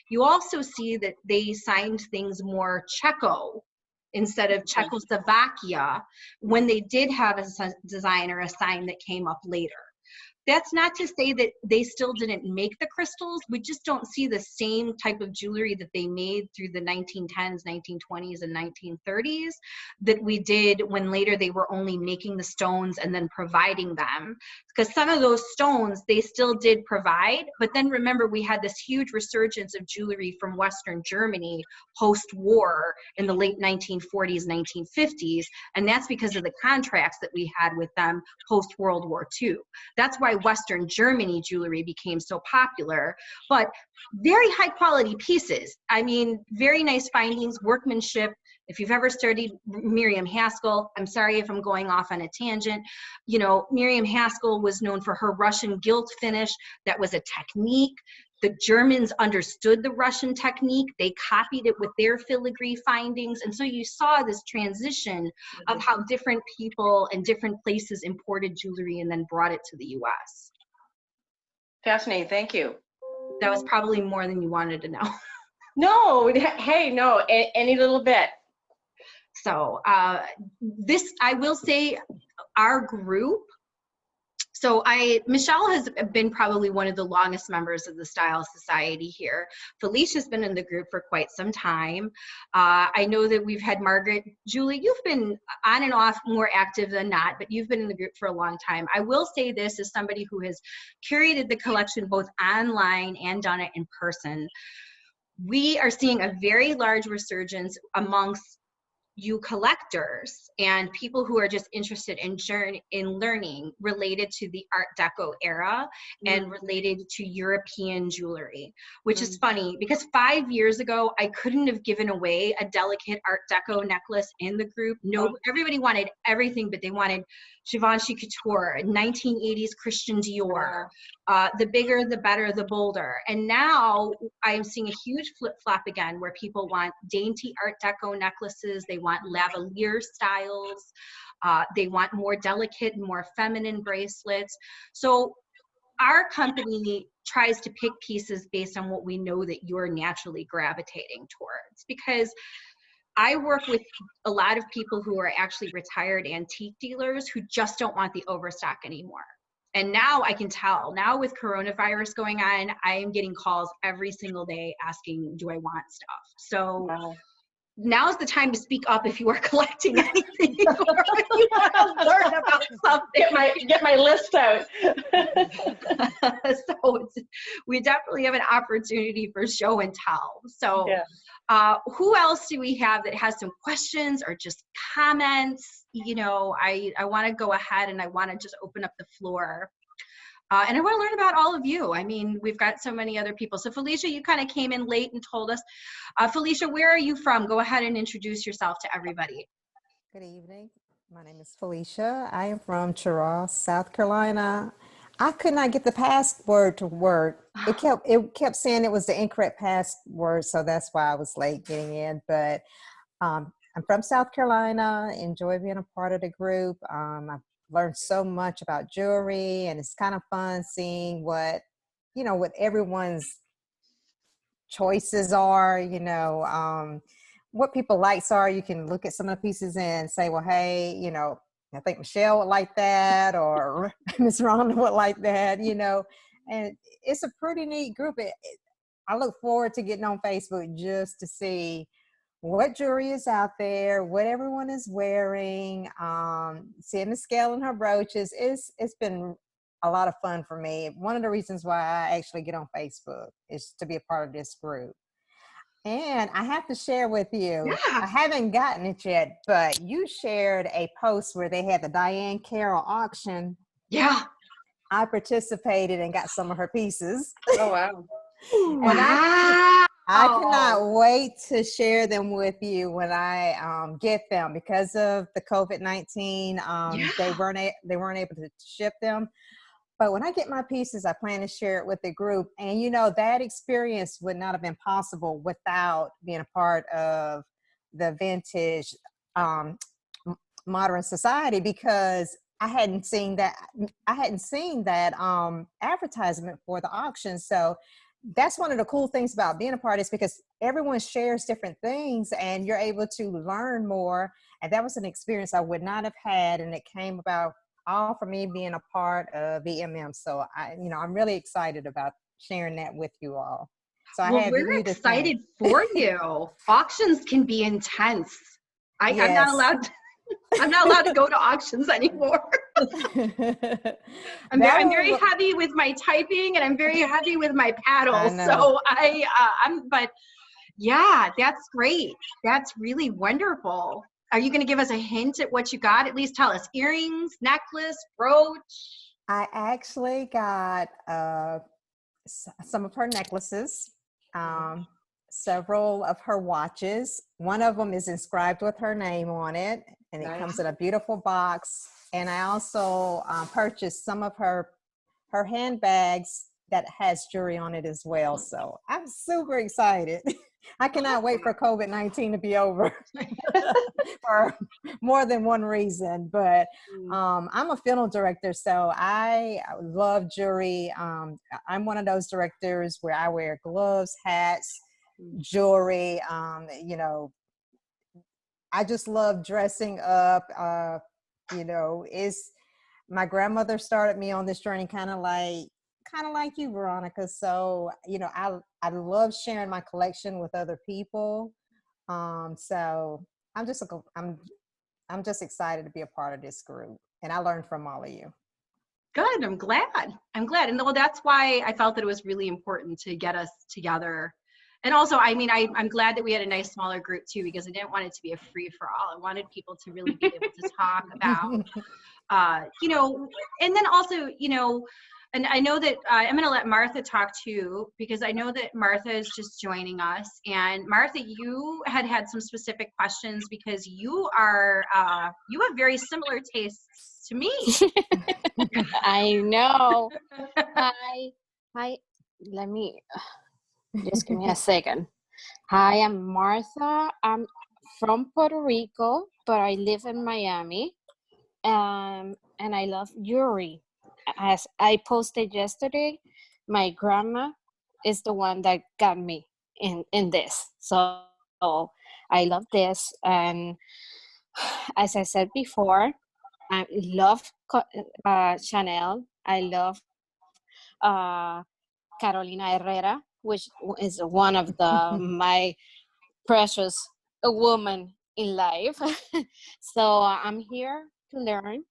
You also see that they signed things more Czecho instead of Czechoslovakia when they did have a designer, a sign that came up later. That's not to say that they still didn't make the crystals. We just don't see the same type of jewelry that they made through the 1910s, 1920s, and 1930s that we did when later they were only making the stones and then providing them. Because some of those stones they still did provide, but then remember we had this huge resurgence of jewelry from Western Germany post-war in the late 1940s, 1950s, and that's because of the contracts that we had with them post-World War II. That's why why Western Germany jewelry became so popular, but very high quality pieces. I mean, very nice findings, workmanship. If you've ever studied Miriam Haskell, I'm sorry if I'm going off on a tangent. You know, Miriam Haskell was known for her Russian gilt finish. That was a technique. The Germans understood the Russian technique. They copied it with their filigree findings. And so you saw this transition of how different people and different places imported jewelry and then brought it to the US. Fascinating. Thank you. That was probably more than you wanted to know. No, hey, no, any little bit. So this, I will say, our group, so Michelle has been probably one of the longest members of the Style Society here. Felicia's been in the group for quite some time. I know that we've had Margaret. Julie, you've been on and off more active than not, but you've been in the group for a long time. I will say this as somebody who has curated the collection both online and done it in person. We are seeing a very large resurgence amongst you collectors and people who are just interested in learning related to the Art Deco era and related to European jewelry, which is funny because 5 years ago, I couldn't have given away a delicate Art Deco necklace in the group. No, everybody wanted everything, but they wanted Givenchy Couture, 1980s Christian Dior, the bigger, the better, the bolder. And now I am seeing a huge flip-flop again where people want dainty Art Deco necklaces. They want lavalier styles. They want more delicate, more feminine bracelets. So our company tries to pick pieces based on what we know that you're naturally gravitating towards, because I work with a lot of people who are actually retired antique dealers who just don't want the overstock anymore. And now I can tell, now with coronavirus going on, I am getting calls every single day asking, do I want stuff? So now's the time to speak up if you are collecting anything or if you want to learn about something. Get my list out. So we definitely have an opportunity for show and tell. So who else do we have that has some questions or just comments? You know, I want to go ahead and I want to just open up the floor. And I want to learn about all of you. I mean, we've got so many other people. So Felicia, you kind of came in late and told us. Felicia, where are you from? Go ahead and introduce yourself to everybody. Good evening. My name is Felicia. I am from Charles, South Carolina. I could not get the password to work. It kept saying it was the incorrect password, so that's why I was late getting in. But I'm from South Carolina. Enjoy being a part of the group. I've learned so much about jewelry, and it's kind of fun seeing what everyone's choices are, what people likes are. You can look at some of the pieces and say, well, hey, I think Michelle would like that, or Miss Rhonda would like that, and it's a pretty neat group. I look forward to getting on Facebook just to see what jewelry is out there, what everyone is wearing, seeing the scale in her brooches. It's been a lot of fun for me. One of the reasons why I actually get on Facebook is to be a part of this group. And I have to share with you, I haven't gotten it yet, but you shared a post where they had the Diane Carroll auction. Yeah. I participated and got some of her pieces. Oh, wow. And I cannot wait to share them with you when I get them. Because of the COVID-19, they weren't able to ship them. But when I get my pieces, I plan to share it with the group. And that experience would not have been possible without being a part of the vintage modern society, because I hadn't seen that advertisement for the auction. So that's one of the cool things about being a part, is because everyone shares different things and you're able to learn more. And that was an experience I would not have had. And it came about all for me being a part of VMM. So I'm really excited about sharing that with you all. So we're excited for you. Auctions can be intense. I'm not allowed to go to auctions anymore. I'm very heavy with my typing, and I'm very heavy with my paddles. So but yeah, that's great. That's really wonderful. Are you going to give us a hint at what you got? At least tell us. Earrings, necklace, brooch? I actually got some of her necklaces, um, several of her watches. One of them is inscribed with her name on it, and it comes Nice. in a beautiful box. And I also purchased some of her handbags that has jewelry on it as well. So I'm super excited. I cannot wait for COVID-19 to be over for more than one reason. But I'm a funeral director, so I love jewelry. I'm one of those directors where I wear gloves, hats, jewelry. You know, I just love dressing up. Is my grandmother started me on this journey kind of like you, Veronica. So, I love sharing my collection with other people. So I'm just excited to be a part of this group, and I learned from all of you. Good. I'm glad. I'm glad. And well, that's why I felt that it was really important to get us together. And also, I mean, I'm glad that we had a nice smaller group too, because I didn't want it to be a free for all. I wanted people to really be able to talk about, and then also, and I know that I'm going to let Martha talk too, because I know that Martha is just joining us. And Martha, you had some specific questions because you have very similar tastes to me. I know. Hi. Let me just give me a second. Hi, I'm Martha. I'm from Puerto Rico, but I live in Miami. And I love jewelry. As I posted yesterday, my grandma is the one that got me in this. So I love this. And as I said before, I love Chanel. I love uh, Carolina Herrera, which is one of my precious woman in life. So I'm here to learn.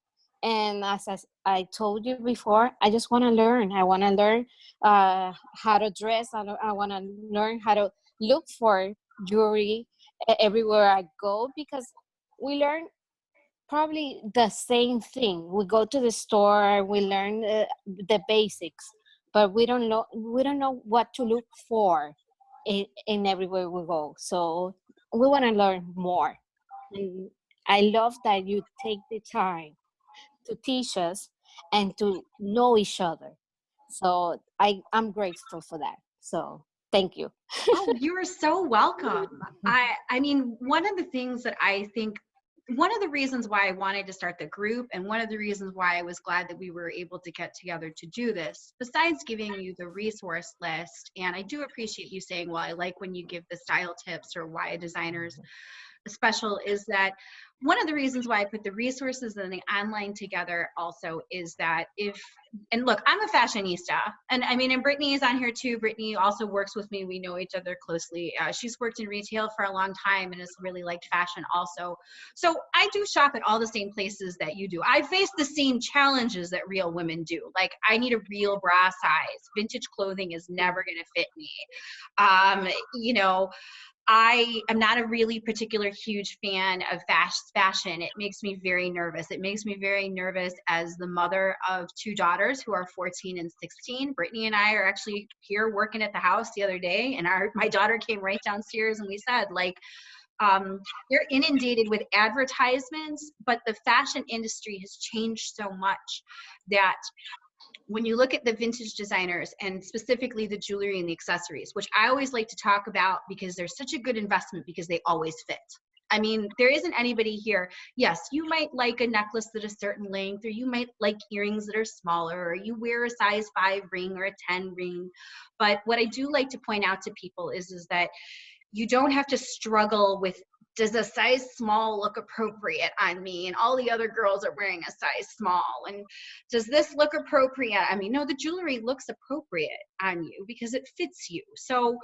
And as I told you before, I just want to learn. I want to learn how to dress. I want to learn how to look for jewelry everywhere I go, because we learn probably the same thing. We go to the store, we learn the basics, but we don't know what to look for in everywhere we go. So we want to learn more. And I love that you take the time to teach us and to know each other. So I'm grateful for that. So thank you. Oh, you're so welcome. I mean, one of the things that I think, one of the reasons why I wanted to start the group, and one of the reasons why I was glad that we were able to get together to do this, besides giving you the resource list, and I do appreciate you saying, well, I like when you give the style tips or why a designer's special, is that one of the reasons why I put the resources and the online together also is that and look, I'm a fashionista, and I mean, and Brittany is on here too. Brittany also works with me. We know each other closely. She's worked in retail for a long time and has really liked fashion also. So I do shop at all the same places that you do. I face the same challenges that real women do. Like, I need a real bra size. Vintage clothing is never going to fit me. I am not a really particular huge fan of fashion. It makes me very nervous. It makes me very nervous as the mother of two daughters who are 14 and 16. Brittany and I are actually here working at the house the other day, and my daughter came right downstairs and we said, like, you're inundated with advertisements, but the fashion industry has changed so much that when you look at the vintage designers, and specifically the jewelry and the accessories, which I always like to talk about because they're such a good investment because they always fit. I mean, there isn't anybody here. Yes, you might like a necklace at a certain length, or you might like earrings that are smaller, or you wear a size 5 ring or a 10 ring. But what I do like to point out to people is that you don't have to struggle with, does a size small look appropriate on me? And all the other girls are wearing a size small. And does this look appropriate? I mean, no, the jewelry looks appropriate on you because it fits you. So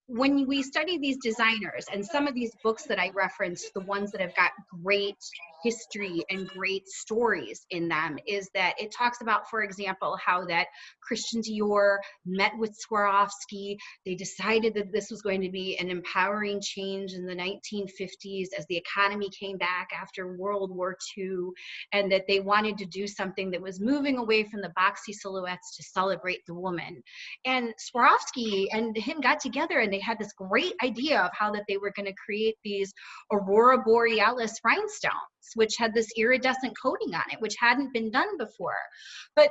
when we study these designers and some of these books that I referenced, the ones that have got great history and great stories in them is that it talks about, for example, how that Christian Dior met with Swarovski. They decided that this was going to be an empowering change in the 1950s as the economy came back after World War II, and that they wanted to do something that was moving away from the boxy silhouettes to celebrate the woman. And Swarovski and him got together and they had this great idea of how that they were going to create these Aurora Borealis rhinestones, which had this iridescent coating on it, which hadn't been done before. But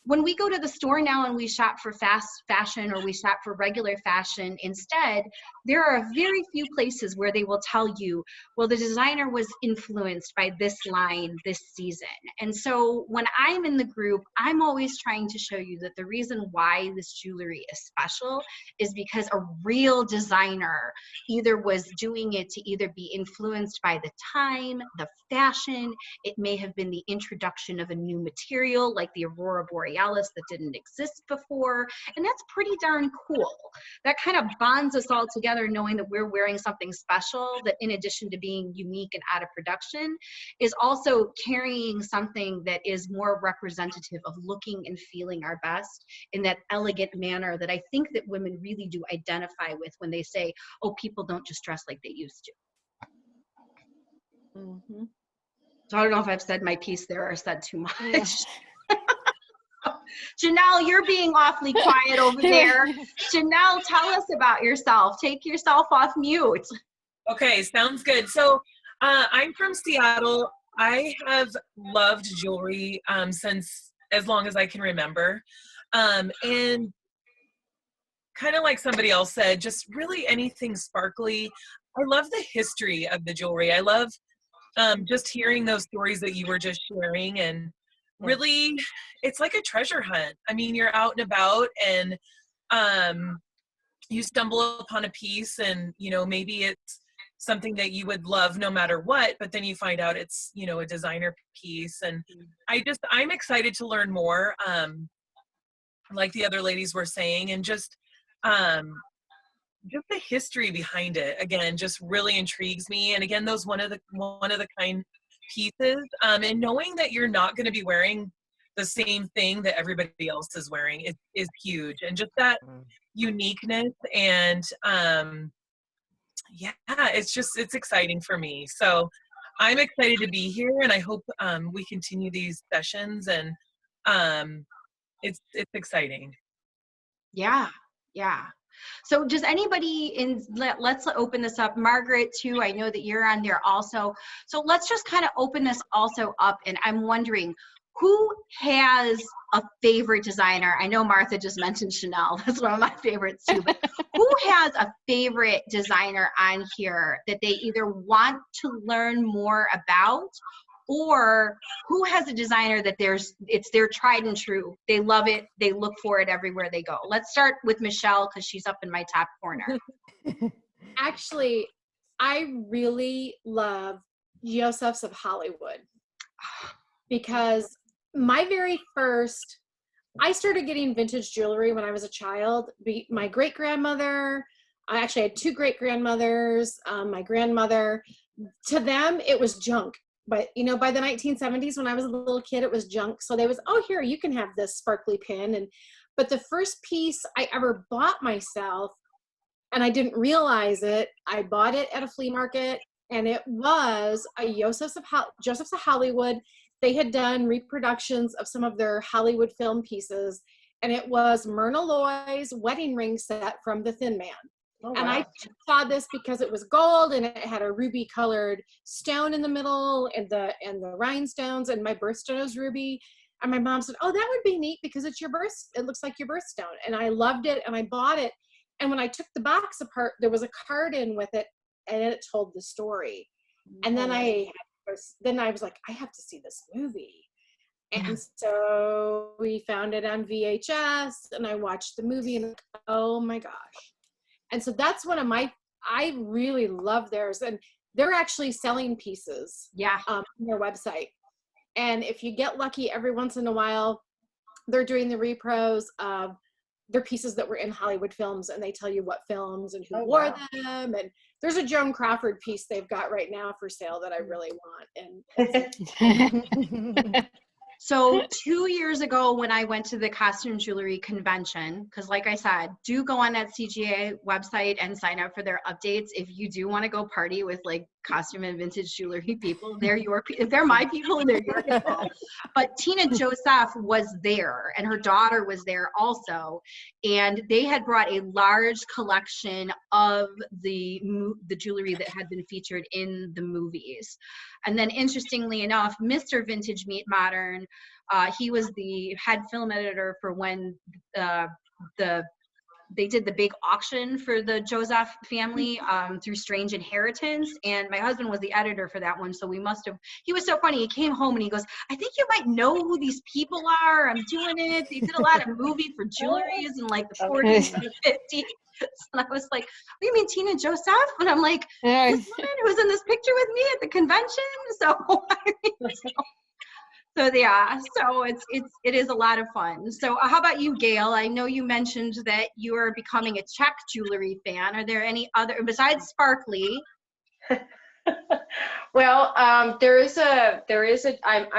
when we go to the store now and we shop for fast fashion or we shop for regular fashion instead, there are very few places where they will tell you, well, the designer was influenced by this line this season. And so when I'm in the group, I'm always trying to show you that the reason why this jewelry is special is because a real designer either was doing it to either be influenced by the time, the fashion, it may have been the introduction of a new material like the Aurora Borealis that didn't exist before. And that's pretty darn cool. That kind of bonds us all together, knowing that we're wearing something special that, in addition to being unique and out of production, is also carrying something that is more representative of looking and feeling our best in that elegant manner that I think that women really do identify with when they say, oh, people don't just dress like they used to. Mm-hmm. So I don't know if I've said my piece there or said too much. Yeah. Janelle, you're being awfully quiet over there. Janelle, tell us about yourself. Take yourself off mute. Okay, sounds good. So I'm from Seattle. I have loved jewelry since as long as I can remember. And kind of like somebody else said, just really anything sparkly. I love the history of the jewelry. I love just hearing those stories that you were just sharing, and really it's like a treasure hunt. I mean, you're out and about and you stumble upon a piece and, you know, maybe it's something that you would love no matter what, but then you find out it's, you know, a designer piece. And I'm excited to learn more, like the other ladies were saying, and just the history behind it, again, just really intrigues me. And again, those one of the kind pieces, and knowing that you're not going to be wearing the same thing that everybody else is wearing is huge. And just that uniqueness, and yeah, it's exciting for me. So I'm excited to be here, and I hope we continue these sessions, and it's exciting. Yeah. So does anybody let's open this up. Margaret, too, I know that you're on there also. So let's just kind of open this also up, and I'm wondering, who has a favorite designer? I know Martha just mentioned Chanel. That's one of my favorites too. But who has a favorite designer on here that they either want to learn more about, or who has a designer that it's their tried and true? They love it. They look for it everywhere they go. Let's start with Michelle, because she's up in my top corner. Actually, I really love Joseph's of Hollywood, because I started getting vintage jewelry when I was a child. My great-grandmother, I actually had two great-grandmothers, my grandmother, to them, it was junk. But, you know, by the 1970s, when I was a little kid, it was junk. So they was, oh, here, you can have this sparkly pin. But the first piece I ever bought myself, and I didn't realize it, I bought it at a flea market, and it was a Joseph's of Hollywood. They had done reproductions of some of their Hollywood film pieces, and it was Myrna Loy's wedding ring set from The Thin Man. Oh, and wow. I saw this because it was gold and it had a ruby colored stone in the middle, and the rhinestones, and my birthstone was ruby. And my mom said, oh, that would be neat because it looks like your birthstone. And I loved it, and I bought it. And when I took the box apart, there was a card in with it, and it told the story. And then I was like, I have to see this movie. And so we found it on VHS, and I watched the movie, and oh my gosh. And so that's one of I really love theirs. And they're actually selling pieces on their website. And if you get lucky, every once in a while, they're doing the repros of they're pieces that were in Hollywood films, and they tell you what films and who Oh, wore wow. them. And there's a Joan Crawford piece they've got right now for sale that I really want. And So 2 years ago, when I went to the costume jewelry convention, because like I said, do go on that CGA website and sign up for their updates. If you do want to go party with like costume and vintage jewelry people, they're my people and they're your people. But Tina Joseph was there, and her daughter was there also, and they had brought a large collection of the jewelry that had been featured in the movies. And then, interestingly enough, Mr. Vintage Meet Modern, he was the head film editor for when they did the big auction for the Joseph family through Strange Inheritance, and my husband was the editor for that one. So he was so funny. He came home and he goes, "I think you might know who these people are. I'm doing it. They did a lot of movie for jewelries in like the 40s and the 50s." And I was like, "What do you mean Tina Joseph?" And I'm like, "This woman who's in this picture with me at the convention." So, so yeah, so it is a lot of fun. So how about you, Gail? I know you mentioned that you are becoming a Czech jewelry fan. Are there any other, besides sparkly? Well, I'm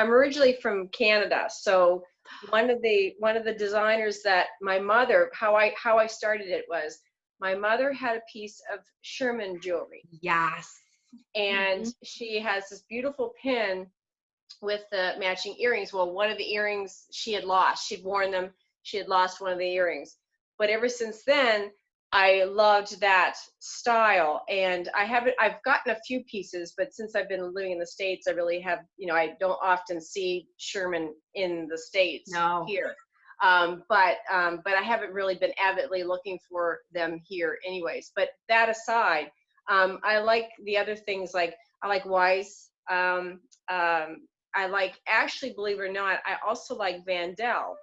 originally from Canada, so one of the designers that my mother, how I started it was, my mother had a piece of Sherman jewelry. Yes. And she has this beautiful pin with the matching earrings. Well, one of the earrings she had lost. She'd worn them. She had lost one of the earrings. But ever since then, I loved that style. And I've gotten a few pieces, but since I've been living in the States, I really have, I don't often see Sherman in the States here. But I haven't really been avidly looking for them here anyways. But that aside, I like the other things, like I like Weiss. I like, actually, believe it or not, I also like Vandel,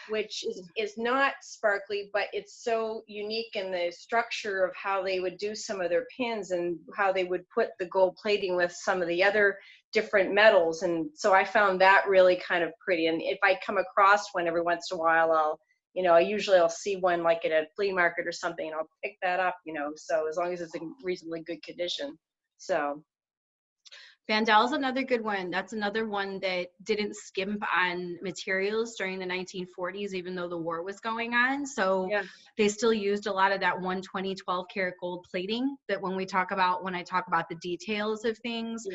which is not sparkly, but it's so unique in the structure of how they would do some of their pins and how they would put the gold plating with some of the other different metals. And so I found that really kind of pretty. And if I come across one every once in a while, I'll see one like at a flea market or something, and I'll pick that up, so as long as it's in reasonably good condition. So Vandel's another good one. That's another one that didn't skimp on materials during the 1940s, even though the war was going on. So they still used a lot of that 120 12 karat gold plating that when I talk about the details of things,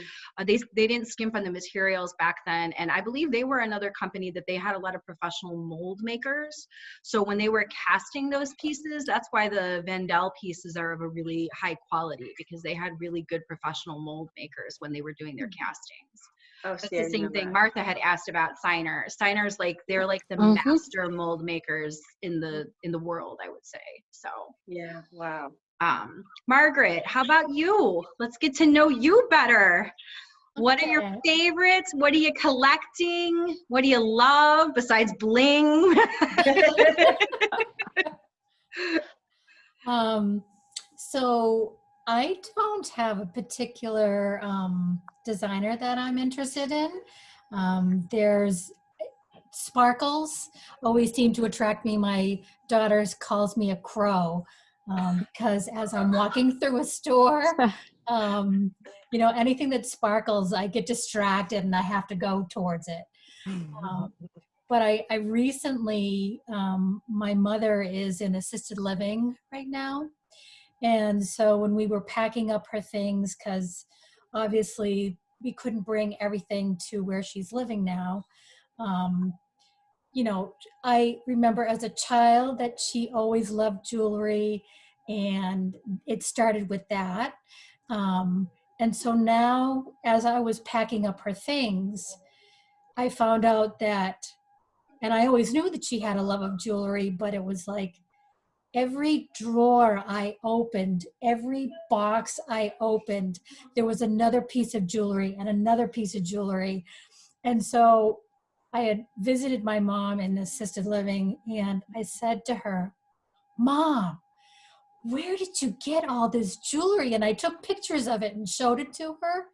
they didn't skimp on the materials back then. And I believe they were another company that they had a lot of professional mold makers. So when they were casting those pieces, that's why the Vandel pieces are of a really high quality, because they had really good professional mold makers when they were doing their castings. That's the same thing Martha had asked about Steiner. Steiner's they're like the master mold makers in the world, I would say. So yeah, wow. Margaret, how about you? Let's get to know you better. What are your favorites? What are you collecting? What do you love besides bling? So I don't have a particular designer that I'm interested in. There's sparkles always seem to attract me. My daughter calls me a crow because as I'm walking through a store, anything that sparkles, I get distracted and I have to go towards it. But I recently, my mother is in assisted living right now. And so when we were packing up her things, because obviously we couldn't bring everything to where she's living now, I remember as a child that she always loved jewelry, and it started with that. And so now, as I was packing up her things, I found out that, and I always knew that she had a love of jewelry, but it was like, every drawer I opened, every box I opened, there was another piece of jewelry and another piece of jewelry. And so I had visited my mom in assisted living, and I said to her, "Mom, where did you get all this jewelry?" And I took pictures of it and showed it to her.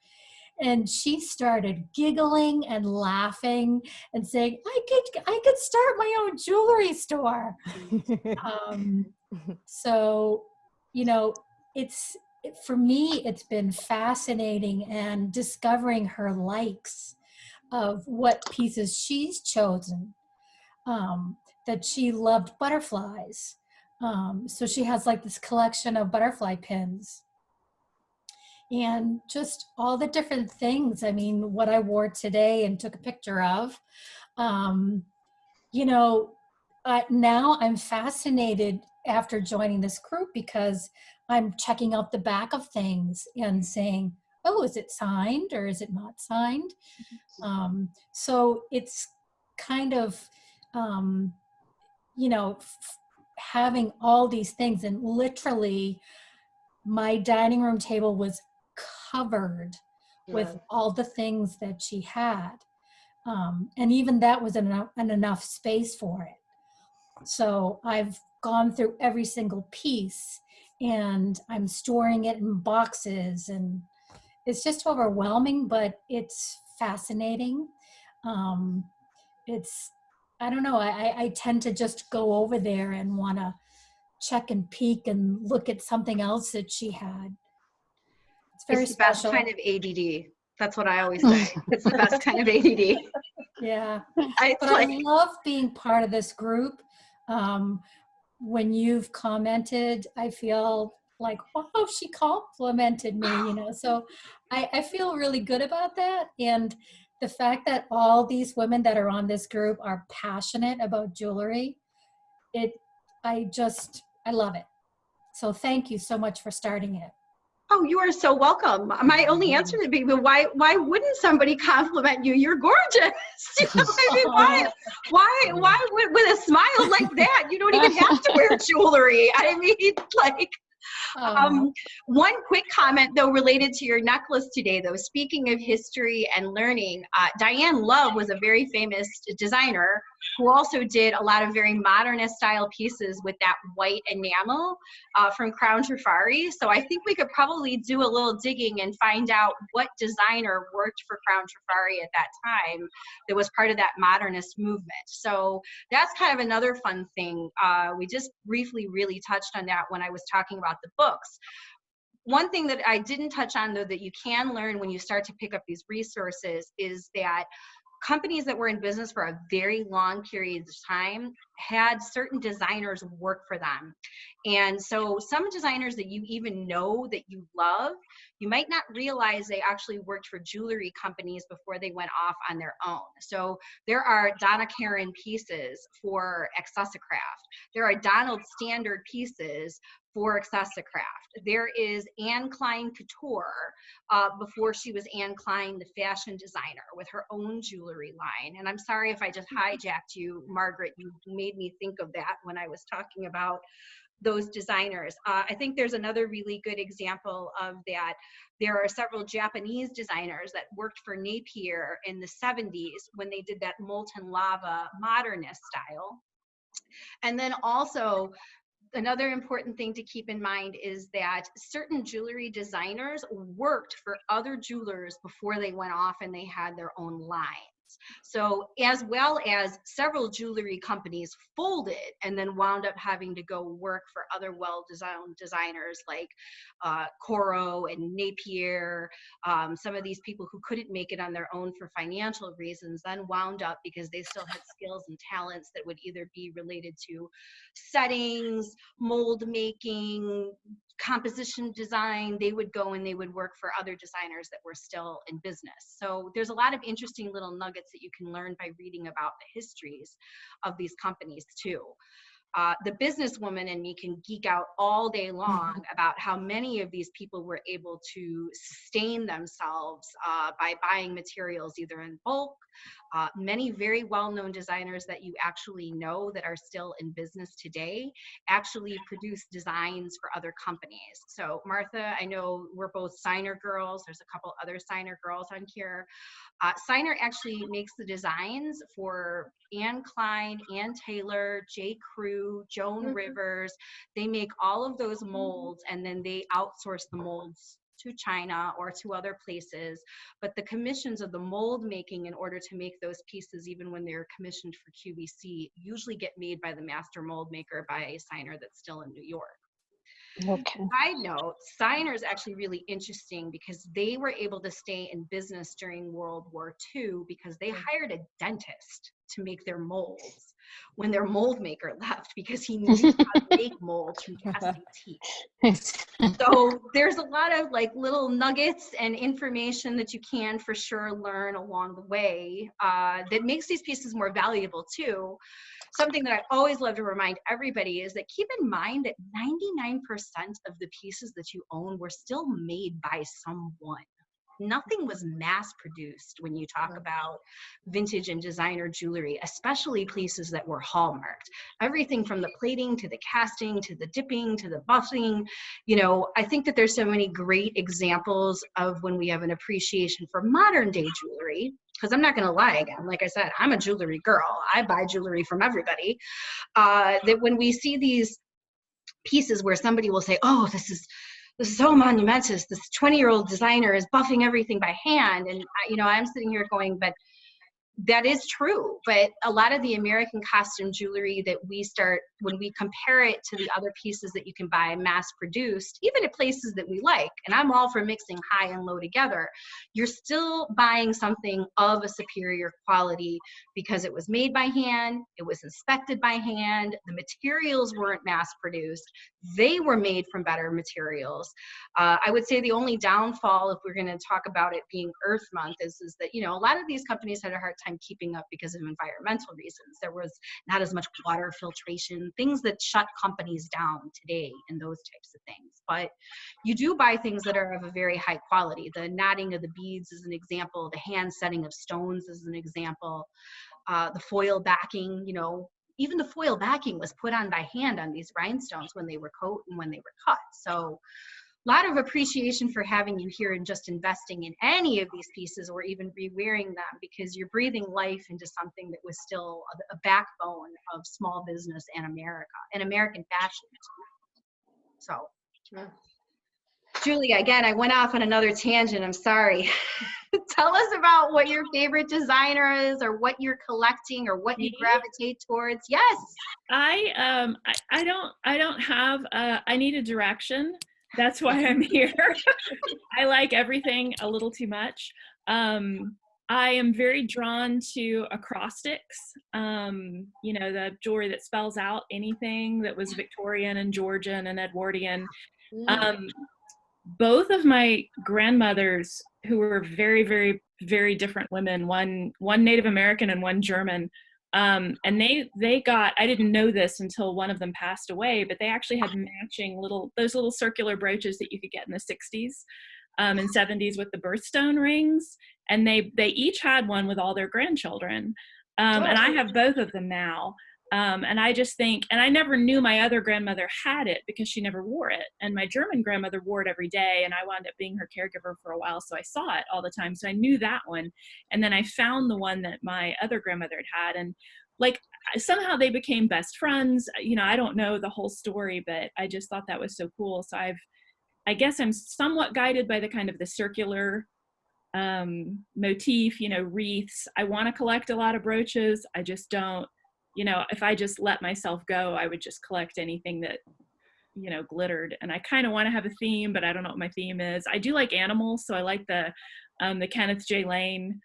And she started giggling and laughing and saying, I could start my own jewelry store. So, you know, for me, it's been fascinating and discovering her likes of what pieces she's chosen. That she loved butterflies. So she has like this collection of butterfly pins and just all the different things. I mean, what I wore today and took a picture of, you know, now I'm fascinated after joining this group because I'm checking out the back of things and saying, oh, is it signed or is it not signed? So it's kind of, you know, having all these things, and literally my dining room table was covered with all the things that she had. And even that was enough space for it. So I've gone through every single piece and I'm storing it in boxes, and it's just overwhelming, but it's fascinating. It's, I don't know, I tend to just go over there and want to check and peek and look at something else that she had. It's very It's the best special. kind of ADD. That's what I always say. It's the best kind of ADD. Yeah. It's But like, I love being part of this group. When you've commented, I feel like, wow, she complimented me, you know. So I feel really good about that. And the fact that all these women that are on this group are passionate about jewelry, I love it. So thank you so much for starting it. oh, you are so welcome. My only answer would be, but why wouldn't somebody compliment you? You're gorgeous. You know, I mean, why with a smile like that, you don't even have to wear jewelry. I mean, like, one quick comment though related to your necklace today though, speaking of history and learning, Diane Love was a very famous designer who also did a lot of very modernist style pieces with that white enamel from Crown Trifari. So I think we could probably do a little digging and find out what designer worked for Crown Trifari at that time that was part of that modernist movement. So that's kind of another fun thing. We just briefly really touched on that when I was talking about the books. One thing that I didn't touch on though that you can learn when you start to pick up these resources is that companies that were in business for a very long period of time had certain designers work for them. And so some designers that you even know that you love, you might not realize they actually worked for jewelry companies before they went off on their own. So there are Donna Karan pieces for Accessicraft. There are Donald Standard pieces for Accessicraft. There is Anne Klein Couture before she was Anne Klein, the fashion designer, with her own jewelry line. And I'm sorry if I just hijacked you, Margaret. You made me think of that when I was talking about those designers. I think there's another really good example of that. There are several Japanese designers that worked for Napier in the 70s when they did that molten lava modernist style. And then also, another important thing to keep in mind is that certain jewelry designers worked for other jewelers before they went off and they had their own lines. So as well as several jewelry companies folded and then wound up having to go work for other well-designed designers like Coro and Napier. Some of these people who couldn't make it on their own for financial reasons then wound up because they still had skills and talents that would either be related to settings, mold making, composition design. They would go and they would work for other designers that were still in business. So there's a lot of interesting little nuggets that you can learn by reading about the histories of these companies too. The businesswoman in me can geek out all day long about how many of these people were able to sustain themselves by buying materials either in bulk. Many very well-known designers that you actually know that are still in business today actually produce designs for other companies. So Martha, I know we're both Signer girls. There's a couple other Signer girls on here. Signer actually makes the designs for Anne Klein, Ann Taylor, J. Crew, Joan Rivers. They make all of those molds and then they outsource the molds to China or to other places, but the commissions of the mold making in order to make those pieces, even when they're commissioned for QVC, usually get made by the master mold maker by a signer that's still in New York. Okay. Side note, Steiner is actually really interesting because they were able to stay in business during World War II because they hired a dentist to make their molds when their mold maker left, because he knew how to make molds from casting teeth. So there's a lot of like little nuggets and information that you can for sure learn along the way that makes these pieces more valuable too. Something that I always love to remind everybody is that keep in mind that 99% of the pieces that you own were still made by someone. Nothing was mass produced when you talk about vintage and designer jewelry, especially pieces that were hallmarked. Everything from the plating to the casting to the dipping to the buffing. You know, I think that there's so many great examples of when we have an appreciation for modern day jewelry. Because I'm not going to lie again, like I said, I'm a jewelry girl. I buy jewelry from everybody. That when we see these pieces where somebody will say, oh, this is so monumentous. This 20-year-old designer is buffing everything by hand. And, you know, I'm sitting here going, but that is true. But a lot of the American costume jewelry that we start, when we compare it to the other pieces that you can buy mass produced, even at places that we like, and I'm all for mixing high and low together, you're still buying something of a superior quality because it was made by hand, it was inspected by hand, the materials weren't mass produced, they were made from better materials. I would say the only downfall, if we're going to talk about it being Earth Month, is that, you know, a lot of these companies had a hard time keeping up because of environmental reasons. There was not as much water filtration, things that shut companies down today, and those types of things. But you do buy things that are of a very high quality. The knotting of the beads is an example. The hand setting of stones is an example. The foil backing, you know, even the foil backing was put on by hand on these rhinestones when they were cut and when they were cut. So a lot of appreciation for having you here and just investing in any of these pieces or even rewearing them, because you're breathing life into something that was still a backbone of small business and America and American fashion. So, Julia, again, I went off on another tangent. I'm sorry. Tell us about what your favorite designer is, or what you're collecting, or what you gravitate towards. Yes. I don't have I need a direction. That's why I'm here. I like everything a little too much. I am very drawn to acrostics, you know, the jewelry that spells out anything that was Victorian and Georgian and Edwardian. Both of my grandmothers, who were very, very, very different women, one Native American and one German, and they got, I didn't know this until one of them passed away, but they actually had matching those little circular brooches that you could get in the 60s and 70s with the birthstone rings. And they each had one with all their grandchildren. And I have both of them now. And I just think, and I never knew my other grandmother had it because she never wore it. And my German grandmother wore it every day, and I wound up being her caregiver for a while, so I saw it all the time. So I knew that one. And then I found the one that my other grandmother had, and like somehow they became best friends. You know, I don't know the whole story, but I just thought that was so cool. So I guess I'm somewhat guided by the kind of the circular motif, you know, wreaths. I want to collect a lot of brooches. I just don't. You know, if I just let myself go, I would just collect anything that, you know, glittered. And I kind of want to have a theme, but I don't know what my theme is. I do like animals, so I like the Kenneth J. Lane,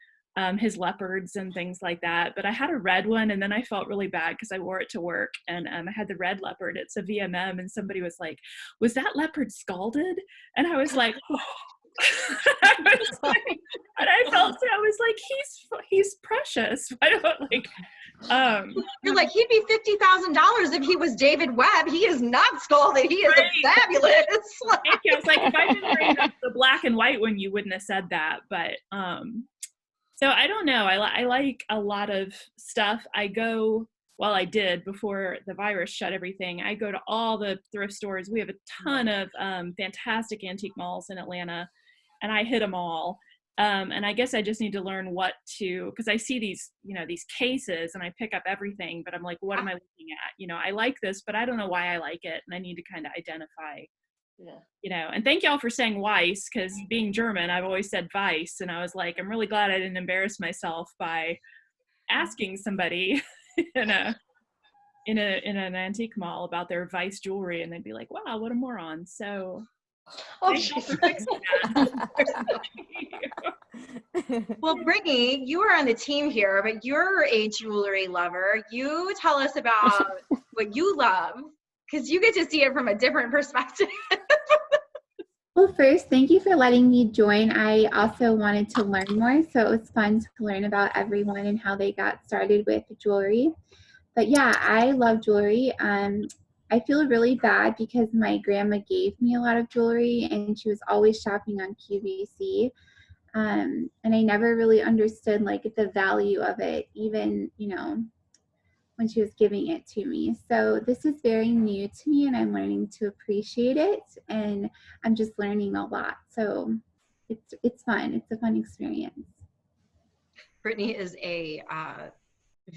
his leopards and things like that. But I had a red one, and then I felt really bad because I wore it to work, and I had the red leopard. It's a VMM, and somebody was like, "Was that leopard scalded?" And I was like, oh. And I felt so. I was like, he's precious. I don't like. You're like, he'd be $50,000 if he was David Webb. He is not scalded. He is fabulous. Thank you. I was like, if I didn't bring up the black and white one, you wouldn't have said that. But so I don't know. I like a lot of stuff. I did before the virus shut everything. I go to all the thrift stores. We have a ton of fantastic antique malls in Atlanta, and I hit them all. And I guess I just need to learn because I see these, you know, these cases, and I pick up everything, but I'm like, what am I looking at? You know, I like this, but I don't know why I like it. And I need to kind of identify Yeah. You know, and thank y'all for saying Weiss, because being German, I've always said Weiss, and I was like, I'm really glad I didn't embarrass myself by asking somebody in an antique mall about their Weiss jewelry, and they'd be like, wow, what a moron. So Oh, thank y'all geez. for fixing that. Well, Brittany, you are on the team here, but you're a jewelry lover. You tell us about what you love, because you get to see it from a different perspective. Well, first, thank you for letting me join. I also wanted to learn more, so it was fun to learn about everyone and how they got started with jewelry. But yeah, I love jewelry. I feel really bad because my grandma gave me a lot of jewelry and she was always shopping on QVC. And I never really understood like the value of it, even, you know, when she was giving it to me. So this is very new to me and I'm learning to appreciate it, and I'm just learning a lot. So it's fun. It's a fun experience. Brittany is a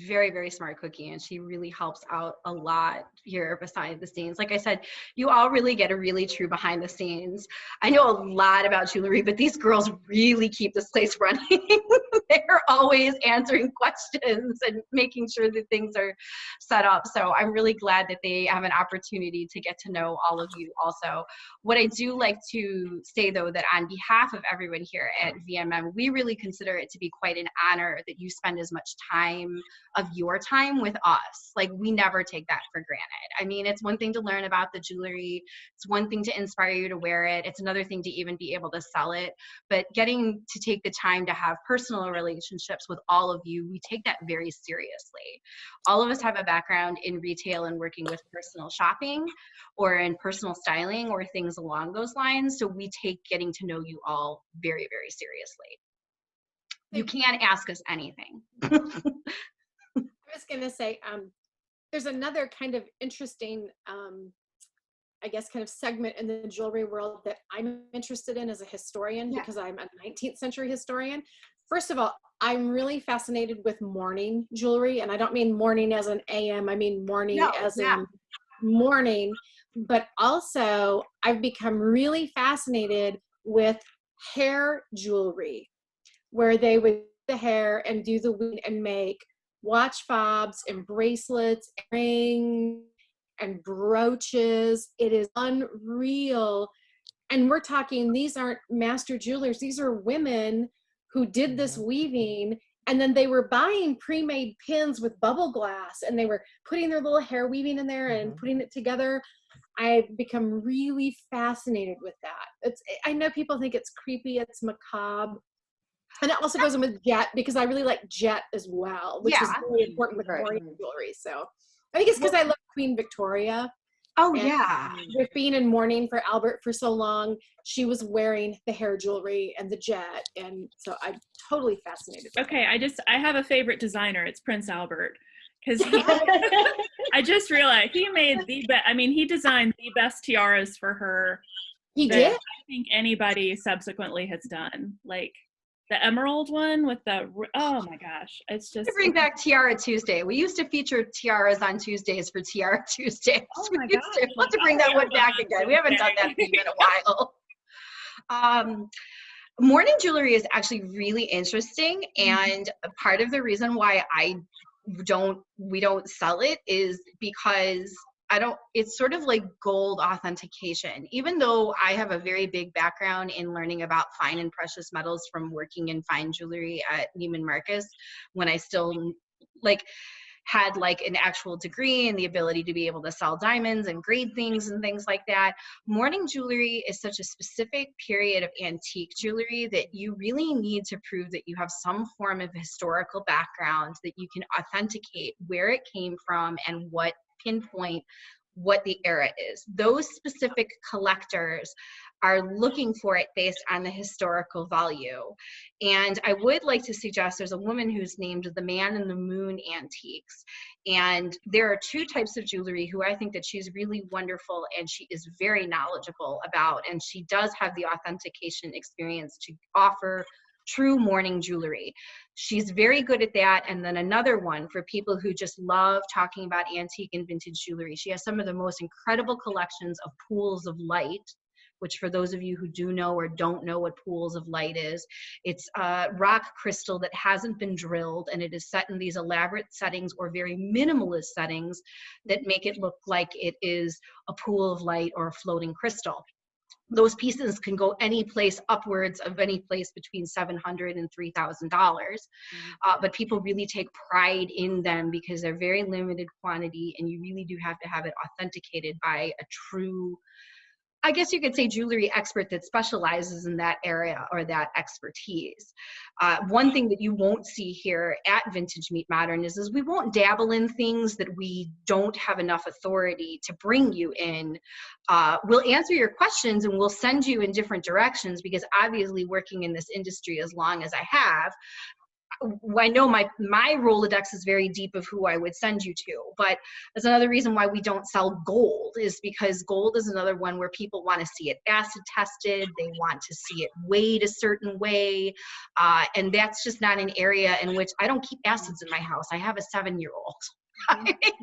very, very smart cookie, and she really helps out a lot here behind the scenes. Like I said, you all really get a really true behind the scenes. I know a lot about jewelry, but these girls really keep this place running. They're always answering questions and making sure that things are set up. So I'm really glad that they have an opportunity to get to know all of you also. What I do like to say, though, that on behalf of everyone here at VMM, we really consider it to be quite an honor that you spend as much time of your time with us. Like, we never take that for granted. I mean, it's one thing to learn about the jewelry. It's one thing to inspire you to wear it. It's another thing to even be able to sell it. But getting to take the time to have personal relationships with all of you, we take that very seriously. All of us have a background in retail and working with personal shopping or in personal styling or things along those lines. So we take getting to know you all very, very seriously. You can't ask us anything. I was going to say, there's another kind of interesting, I guess, kind of segment in the jewelry world that I'm interested in as a historian, because I'm a 19th century historian. First of all, I'm really fascinated with mourning jewelry, and I don't mean mourning as an AM, I mean mourning as in mourning, but also I've become really fascinated with hair jewelry, where they would do the hair and do the weave and make watch fobs and bracelets, rings and brooches. It is unreal. And we're talking, these aren't master jewelers. These are women who did this weaving, and then they were buying pre-made pins with bubble glass, and they were putting their little hair weaving in there and putting it together. I've become really fascinated with that. I know people think it's creepy, it's macabre. And it also goes in with jet, because I really like jet as well, which is really important with Orient jewelry. So I think it's because I love Queen Victoria. Oh, and yeah. With being in mourning for Albert for so long, she was wearing the hair jewelry and the jet. And so I'm totally fascinated. Okay, I have a favorite designer. It's Prince Albert. Because I just realized he made the best, I mean, he designed the best tiaras for her. He did? I think anybody subsequently has done. Like, the emerald one with the, oh my gosh, it's just. To bring back Tiara Tuesday. We used to feature tiaras on Tuesdays for Tiara Tuesdays. Oh my gosh. We'll have to bring that one back again. We haven't done that theme in a while. Mourning jewelry is actually really interesting, and part of the reason why we don't sell it is because it's sort of like gold authentication. Even though I have a very big background in learning about fine and precious metals from working in fine jewelry at Neiman Marcus, when I still had an actual degree and the ability to be able to sell diamonds and grade things and things like that. Mourning jewelry is such a specific period of antique jewelry that you really need to prove that you have some form of historical background, that you can authenticate where it came from and pinpoint what the era is. Those specific collectors are looking for it based on the historical value. And I would like to suggest there's a woman who's named the Man in the Moon Antiques. And there are two types of jewelry who I think that she's really wonderful and she is very knowledgeable about, and she does have the authentication experience to offer true mourning jewelry. She's very good at that. And then another one for people who just love talking about antique and vintage jewelry. She has some of the most incredible collections of pools of light which for those of you who do know or don't know what pools of light is, it's a rock crystal that hasn't been drilled, and it is set in these elaborate settings or very minimalist settings that make it look like it is a pool of light or a floating crystal. Those pieces can go any place upwards of any place between $700 and $3,000. But people really take pride in them because they're very limited quantity, and you really do have to have it authenticated by a true, I guess you could say, jewelry expert that specializes in that area or that expertise. One thing that you won't see here at Vintage Meet Modern is we won't dabble in things that we don't have enough authority to bring you in. We'll answer your questions and we'll send you in different directions, because obviously working in this industry as long as I have, I know my Rolodex is very deep of who I would send you to, but that's another reason why we don't sell gold, is because gold is another one where people want to see it acid tested. They want to see it weighed a certain way. And that's just not an area in which I don't keep acids in my house. I have a 7-year-old.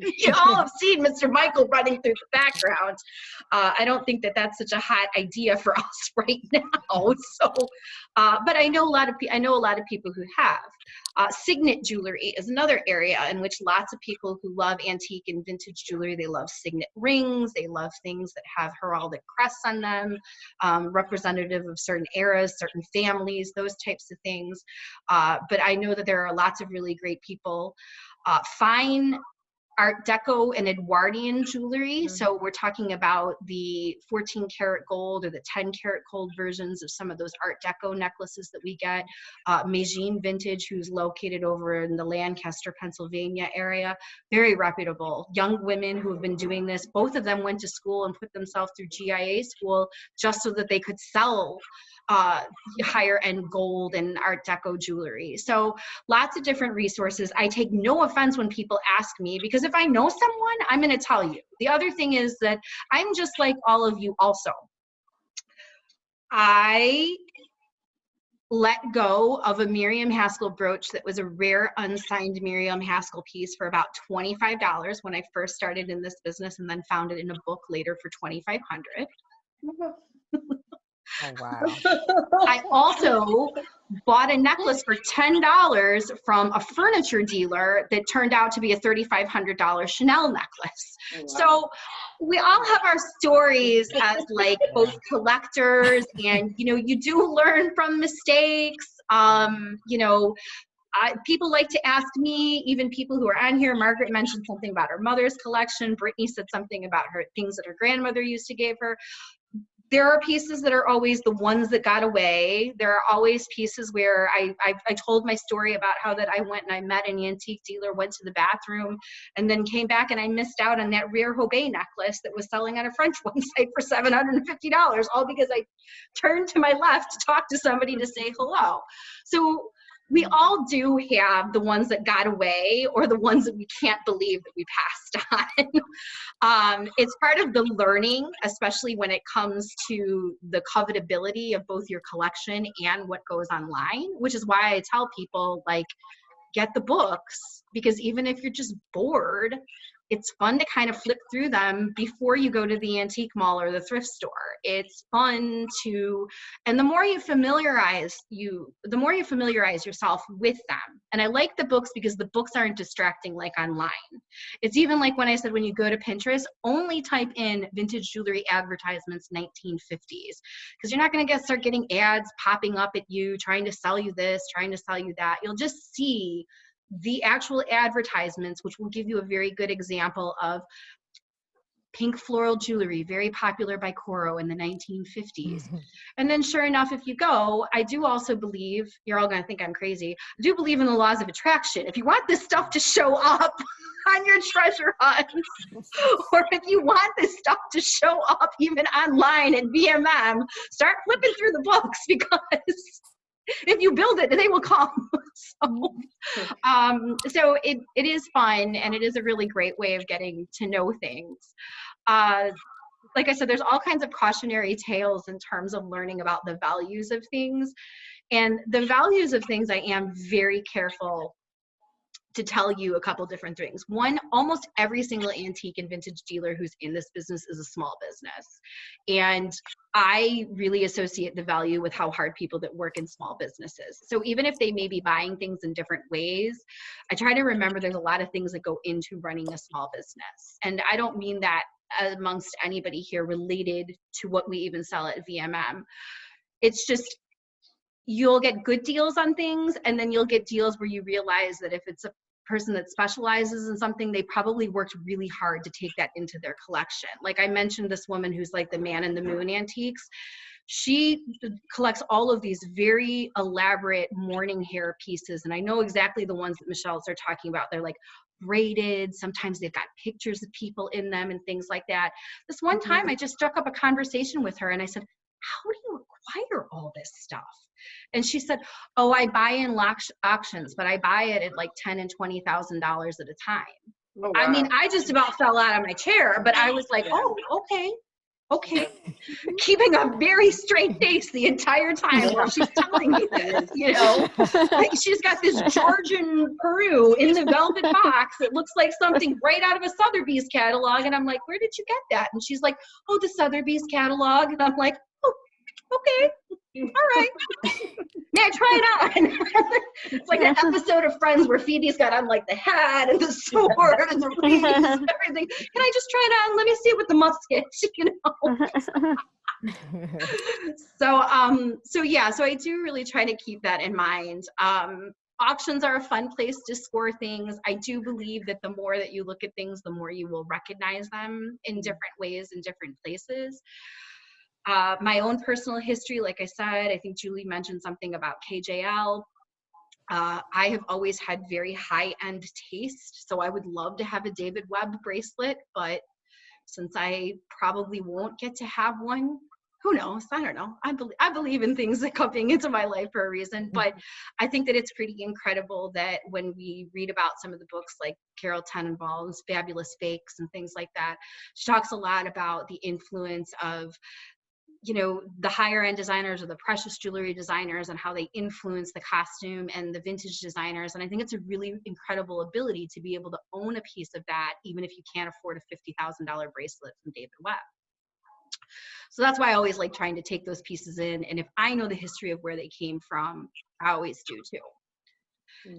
You all have seen Mr. Michael running through the background. I don't think that that's such a hot idea for us right now. So, but I know a lot of people who have. Signet jewelry is another area in which lots of people who love antique and vintage jewelry, they love signet rings. They love things that have heraldic crests on them, representative of certain eras, certain families, those types of things. But I know that there are lots of really great people. Fine Art Deco and Edwardian jewelry. So we're talking about the 14 karat gold or the 10 karat gold versions of some of those Art Deco necklaces that we get. Magine Vintage, who's located over in the Lancaster, Pennsylvania area, very reputable. Young women who have been doing this, both of them went to school and put themselves through GIA school just so that they could sell higher end gold and Art Deco jewelry. So lots of different resources. I take no offense when people ask me, because if I know someone, I'm going to tell you. The other thing is that I'm just like all of you also. I let go of a Miriam Haskell brooch that was a rare unsigned Miriam Haskell piece for about $25 when I first started in this business, and then found it in a book later for $2,500. Oh, wow. I also bought a necklace for $10 from a furniture dealer that turned out to be a $3,500 Chanel necklace. Wow. So we all have our stories as like both collectors, and you do learn from mistakes. People like to ask me, even people who are on here, Margaret mentioned something about her mother's collection. Brittany said something about her things that her grandmother used to give her. There are pieces that are always the ones that got away. There are always pieces where I told my story about how that I went and I met an antique dealer, went to the bathroom, and then came back and I missed out on that rare Hobey necklace that was selling on a French website for $750, all because I turned to my left to talk to somebody to say hello. So we all do have the ones that got away, or the ones that we can't believe that we passed on. It's part of the learning, especially when it comes to the covetability of both your collection and what goes online, which is why I tell people, like, get the books, because even if you're just bored, it's fun to kind of flip through them before you go to the antique mall or the thrift store. It's fun to, and the more you familiarize yourself with them. And I like the books because the books aren't distracting like online. It's even like when I said, when you go to Pinterest, only type in vintage jewelry advertisements 1950s, because you're not going to start getting ads popping up at you trying to sell you this, trying to sell you that. You'll just see the actual advertisements, which will give you a very good example of pink floral jewelry, very popular by Coro in the 1950s. And then sure enough, if you go, I do also believe, you're all gonna think I'm crazy, I do believe in the laws of attraction. If you want this stuff to show up on your treasure hunt, or if you want this stuff to show up even online in VMM, start flipping through the books, because if you build it, they will come. So it is fun, and it is a really great way of getting to know things. Like I said, there's all kinds of cautionary tales in terms of learning about the values of things. And the values of things, I am very careful to tell you a couple different things. One, almost every single antique and vintage dealer who's in this business is a small business. And I really associate the value with how hard people that work in small businesses. So even if they may be buying things in different ways, I try to remember there's a lot of things that go into running a small business. And I don't mean that amongst anybody here related to what we even sell at VMM. It's just, you'll get good deals on things, and then you'll get deals where you realize that if it's a person that specializes in something, they probably worked really hard to take that into their collection. Like I mentioned, this woman who's like the Man in the Moon antiques, she collects all of these very elaborate morning hair pieces, and I know exactly the ones that Michelle's are talking about. They're like braided, sometimes they've got pictures of people in them and things like that. This one time I just struck up a conversation with her and I said, how do you acquire all this stuff? And she said, oh, I buy in auctions, but I buy it at like $10,000 and $20,000 at a time. Oh, wow. I mean, I just about fell out of my chair, but I was like, oh, okay. Keeping a very straight face the entire time while she's telling me this, you know. Like she's got this Georgian Peru in the velvet box that looks like something right out of a Sotheby's catalog. And I'm like, where did you get that? And she's like, oh, the Sotheby's catalog. And I'm like, oh, okay. All right. May I try it on? It's like that episode of Friends where Phoebe's got on like the hat and the sword and the rings and everything. Can I just try it on? Let me see what the musket, you know. So yeah, so I do really try to keep that in mind. Auctions are a fun place to score things. I do believe that the more that you look at things, the more you will recognize them in different ways in different places. My own personal history, like I said, I think Julie mentioned something about KJL. I have always had very high-end taste, so I would love to have a David Webb bracelet, but since I probably won't get to have one, who knows? I don't know. I believe in things that coming into my life for a reason, but I think that it's pretty incredible that when we read about some of the books like Carol Tenenbaum's Fabulous Fakes and things like that, she talks a lot about the influence of, you know, the higher end designers or the precious jewelry designers and how they influence the costume and the vintage designers. And I think it's a really incredible ability to be able to own a piece of that, even if you can't afford a $50,000 bracelet from David Webb. So that's why I always like trying to take those pieces in. And if I know the history of where they came from, I always do too.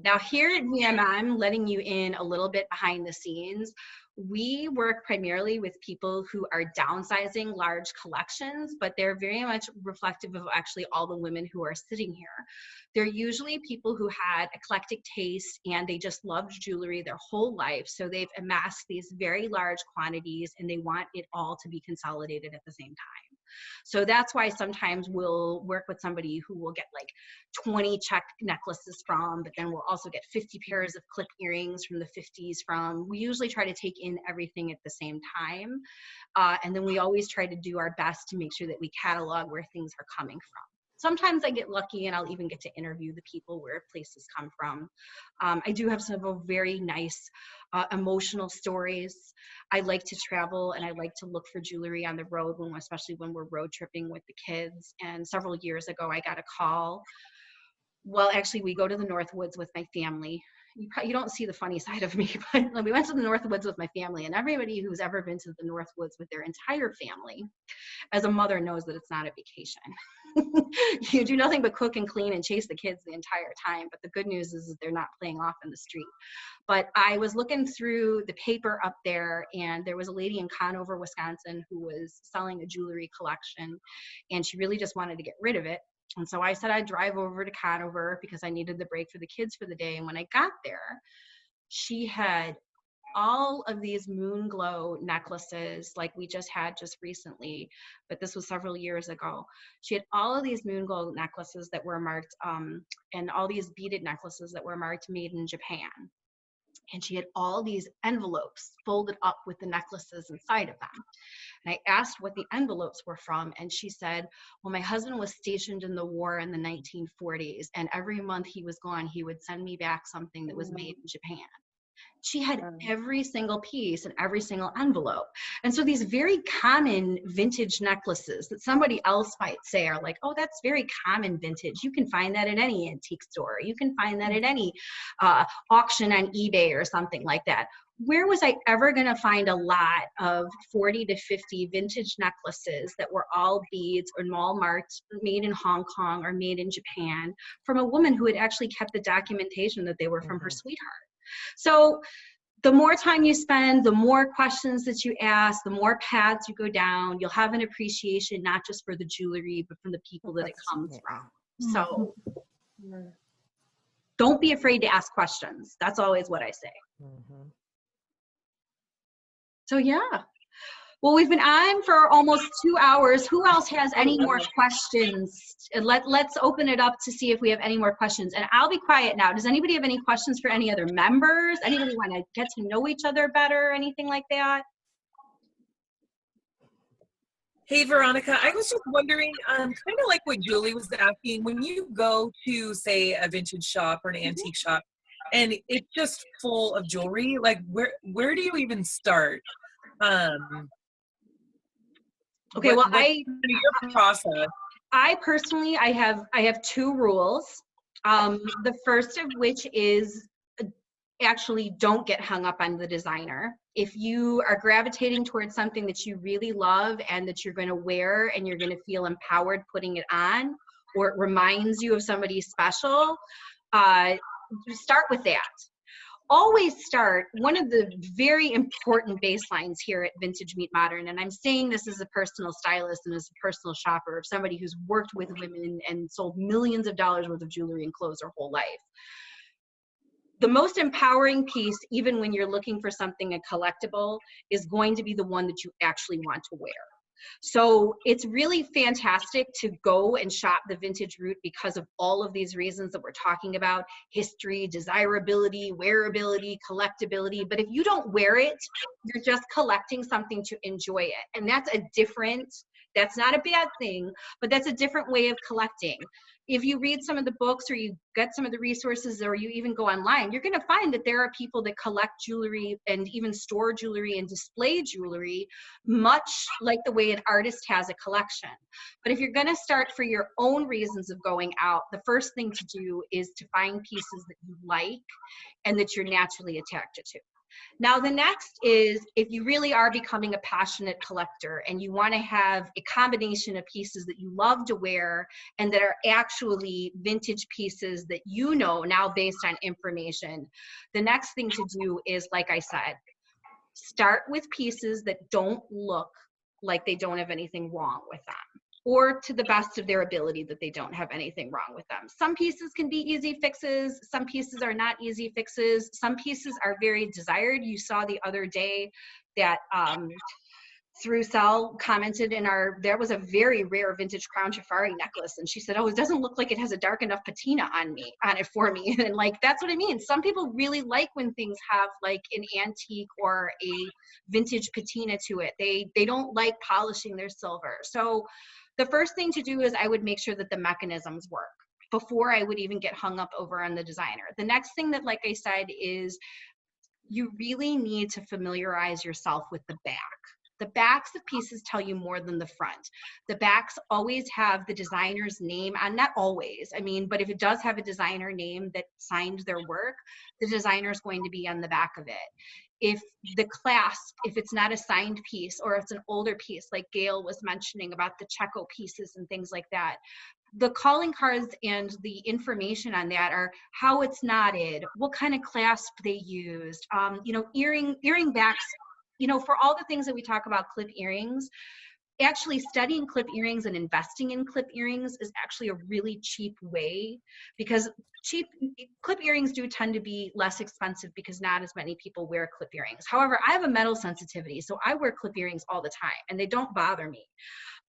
Now here at VMM, letting you in a little bit behind the scenes, we work primarily with people who are downsizing large collections, but they're very much reflective of actually all the women who are sitting here. They're usually people who had eclectic taste and they just loved jewelry their whole life. So they've amassed these very large quantities and they want it all to be consolidated at the same time. So that's why sometimes we'll work with somebody who will get like 20 check necklaces from, but then we'll also get 50 pairs of clip earrings from the 50s from. We usually try to take in everything at the same time. And then we always try to do our best to make sure that we catalog where things are coming from. Sometimes I get lucky and I'll even get to interview the people where places come from. I do have some very nice emotional stories. I like to travel and I like to look for jewelry on the road, especially when we're road tripping with the kids. And several years ago, I got a call. Well, actually, we go to the North Woods with my family. You don't see the funny side of me, but we went to the North Woods with my family, and everybody who's ever been to the North Woods with their entire family, as a mother, knows that it's not a vacation. You do nothing but cook and clean and chase the kids the entire time, but the good news is that they're not playing off in the street. But I was looking through the paper up there, and there was a lady in Conover, Wisconsin, who was selling a jewelry collection, and she really just wanted to get rid of it. And so I said I'd drive over to Conover because I needed the break for the kids for the day. And when I got there, she had all of these moon glow necklaces like we just had just recently, but this was several years ago. She had all of these moon glow necklaces that were marked and all these beaded necklaces that were marked made in Japan. And she had all these envelopes folded up with the necklaces inside of them. And I asked what the envelopes were from, and she said, well, my husband was stationed in the war in the 1940s, and every month he was gone, he would send me back something that was made in Japan. She had every single piece and every single envelope. And so these very common vintage necklaces that somebody else might say are like, oh, that's very common vintage. You can find that at any antique store. You can find that at any auction on eBay or something like that. where was I ever going to find a lot of 40 to 50 vintage necklaces that were all beads or all marked, made in Hong Kong or made in Japan, from a woman who had actually kept the documentation that they were from her sweetheart? So the more time you spend, the more questions that you ask, the more paths you go down, you'll have an appreciation not just for the jewelry, but from the people that it comes from. So don't be afraid to ask questions. That's always what I say. So yeah. Well, we've been on for almost 2 hours. Who else has any more questions? Let's open it up to see if we have any more questions. And I'll be quiet now. Does anybody have any questions for any other members? Anybody want to get to know each other better? Anything like that? Hey, Veronica, I was just wondering, kind of like what Julie was asking, when you go to, say, a vintage shop or an antique shop, and it's just full of jewelry, like where do you even start? Okay, well, your process? I personally, I have 2 rules. The first of which is actually don't get hung up on the designer. If you are gravitating towards something that you really love and that you're going to wear and you're going to feel empowered putting it on, or it reminds you of somebody special, start with that. Always start, one of the very important baselines here at Vintage Meet Modern, and I'm saying this as a personal stylist and as a personal shopper, of somebody who's worked with women and sold millions of dollars worth of jewelry and clothes their whole life. The most empowering piece, even when you're looking for something a collectible, is going to be the one that you actually want to wear. So it's really fantastic to go and shop the vintage route because of all of these reasons that we're talking about: history, desirability, wearability, collectability. But if you don't wear it, you're just collecting something to enjoy it. And that's not a bad thing, but that's a different way of collecting. If you read some of the books or you get some of the resources, or you even go online, you're going to find that there are people that collect jewelry and even store jewelry and display jewelry, much like the way an artist has a collection. But if you're going to start for your own reasons of going out, the first thing to do is to find pieces that you like and that you're naturally attracted to. Now, the next is, if you really are becoming a passionate collector and you want to have a combination of pieces that you love to wear and that are actually vintage pieces that you know now based on information, the next thing to do is, like I said, start with pieces that don't look like they don't have anything wrong with them, or to the best of their ability that they don't have anything wrong with them. Some pieces can be easy fixes. Some pieces are not easy fixes. Some pieces are very desired. You saw the other day that Through Cell commented there was a very rare vintage Crown Jafari necklace, and she said, oh, it doesn't look like it has a dark enough patina on it for me. And like, that's what I mean. Some people really like when things have like an antique or a vintage patina to it. They don't like polishing their silver. So the first thing to do is I would make sure that the mechanisms work before I would even get hung up over on the designer. The next thing that, like I said, is you really need to familiarize yourself with the back. The backs of pieces tell you more than the front. The backs always have the designer's name, and not always, I mean, but if it does have a designer name that signed their work, the designer is going to be on the back of it. If the clasp, if it's not a signed piece, or if it's an older piece, like Gail was mentioning about the Checo pieces and things like that, the calling cards and the information on that are how it's knotted, what kind of clasp they used, earring backs. For all the things that we talk about clip earrings, actually studying clip earrings and investing in clip earrings is actually a really cheap way, because cheap clip earrings do tend to be less expensive because not as many people wear clip earrings. However, I have a metal sensitivity, so I wear clip earrings all the time and they don't bother me.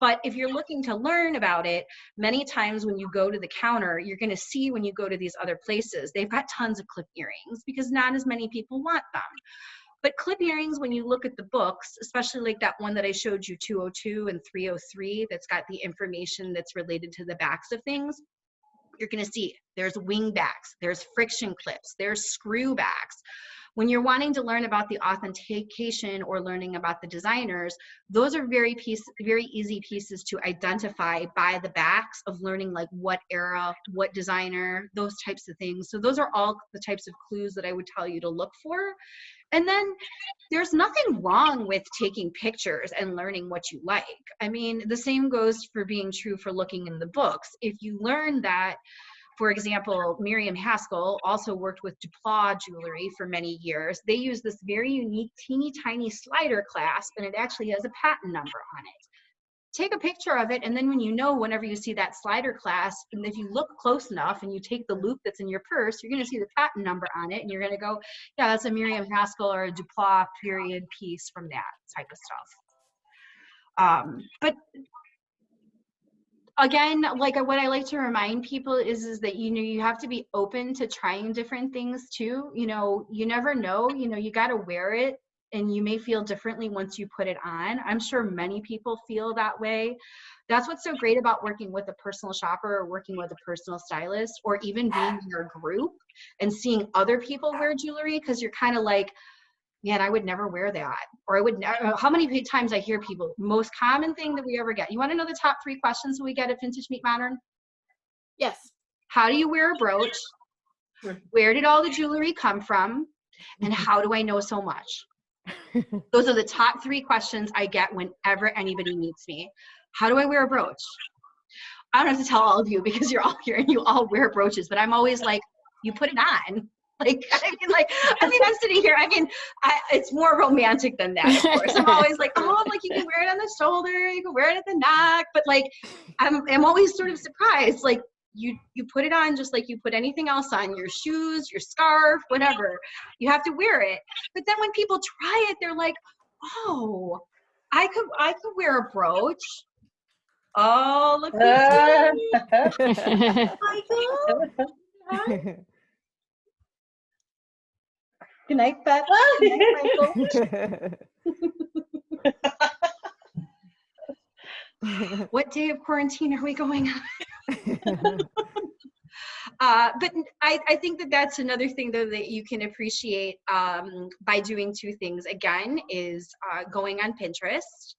But if you're looking to learn about it, many times when you go to the counter, you're going to see when you go to these other places, they've got tons of clip earrings because not as many people want them. But clip earrings, when you look at the books, especially like that one that I showed you, 202 and 303, that's got the information that's related to the backs of things, you're going to see there's wing backs, there's friction clips, there's screw backs. when you're wanting to learn about the authentication or learning about the designers, those are very easy pieces to identify by the backs of learning, like what era, what designer, those types of things. So those are all the types of clues that I would tell you to look for. And then there's nothing wrong with taking pictures and learning what you like. I mean, the same goes for being true for looking in the books. If you learn that, for example, Miriam Haskell also worked with Duplot jewelry for many years. They use this very unique, teeny tiny slider clasp, and it actually has a patent number on it. Take a picture of it, and then whenever you see that slider clasp, and if you look close enough and you take the loop that's in your purse, you're going to see the patent number on it, and you're going to go, yeah, that's a Miriam Haskell or a Duplot period piece from that type of stuff. But again, like what I like to remind people is that, you have to be open to trying different things too. You never know, you got to wear it, and you may feel differently once you put it on. I'm sure many people feel that way. That's what's so great about working with a personal shopper or working with a personal stylist, or even being in your group and seeing other people wear jewelry, because you're kind of like, man, I would never wear that. Or I would never. How many times I hear people, most common thing that we ever get. You want to know the top 3 questions we get at Vintage Meet Modern? Yes. How do you wear a brooch? Where did all the jewelry come from? And how do I know so much? Those are the top 3 questions I get whenever anybody meets me. How do I wear a brooch? I don't have to tell all of you because you're all here and you all wear brooches, but I'm always like, you put it on. I'm sitting here. It's more romantic than that, of course. I'm always like, oh, like you can wear it on the shoulder, you can wear it at the neck, but like, I'm always sort of surprised. Like you put it on just like you put anything else on, your shoes, your scarf, whatever. You have to wear it. But then when people try it, they're like, oh, I could wear a brooch. Oh, look who's here. Michael. Hi. Good night, Beth. Good night, Michael. What day of quarantine are we going on? But I think that that's another thing, though, that you can appreciate by doing 2 things. Again, is going on Pinterest.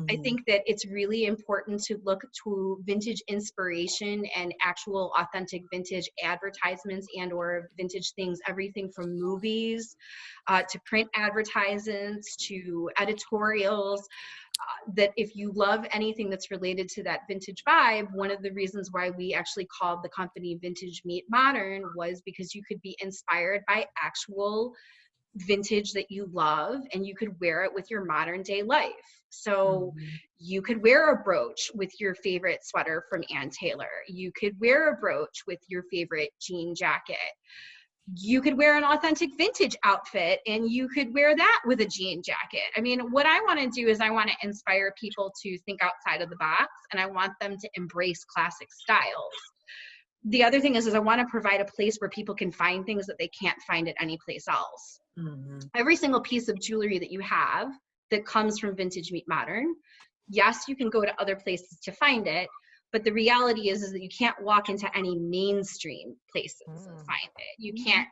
I think that it's really important to look to vintage inspiration and actual authentic vintage advertisements and or vintage things, everything from movies to print advertisements to editorials. That if you love anything that's related to that vintage vibe, one of the reasons why we actually called the company Vintage Meet Modern was because you could be inspired by actual vintage that you love, and you could wear it with your modern day life. So you could wear a brooch with your favorite sweater from Ann Taylor. You could wear a brooch with your favorite jean jacket. You could wear an authentic vintage outfit and you could wear that with a jean jacket. I mean, what I want to do is I want to inspire people to think outside of the box, and I want them to embrace classic styles. The other thing is I want to provide a place where people can find things that they can't find at any place else. Every single piece of jewelry that you have that comes from Vintage Meet Modern, yes, you can go to other places to find it, but the reality is that you can't walk into any mainstream places and find it. You can't.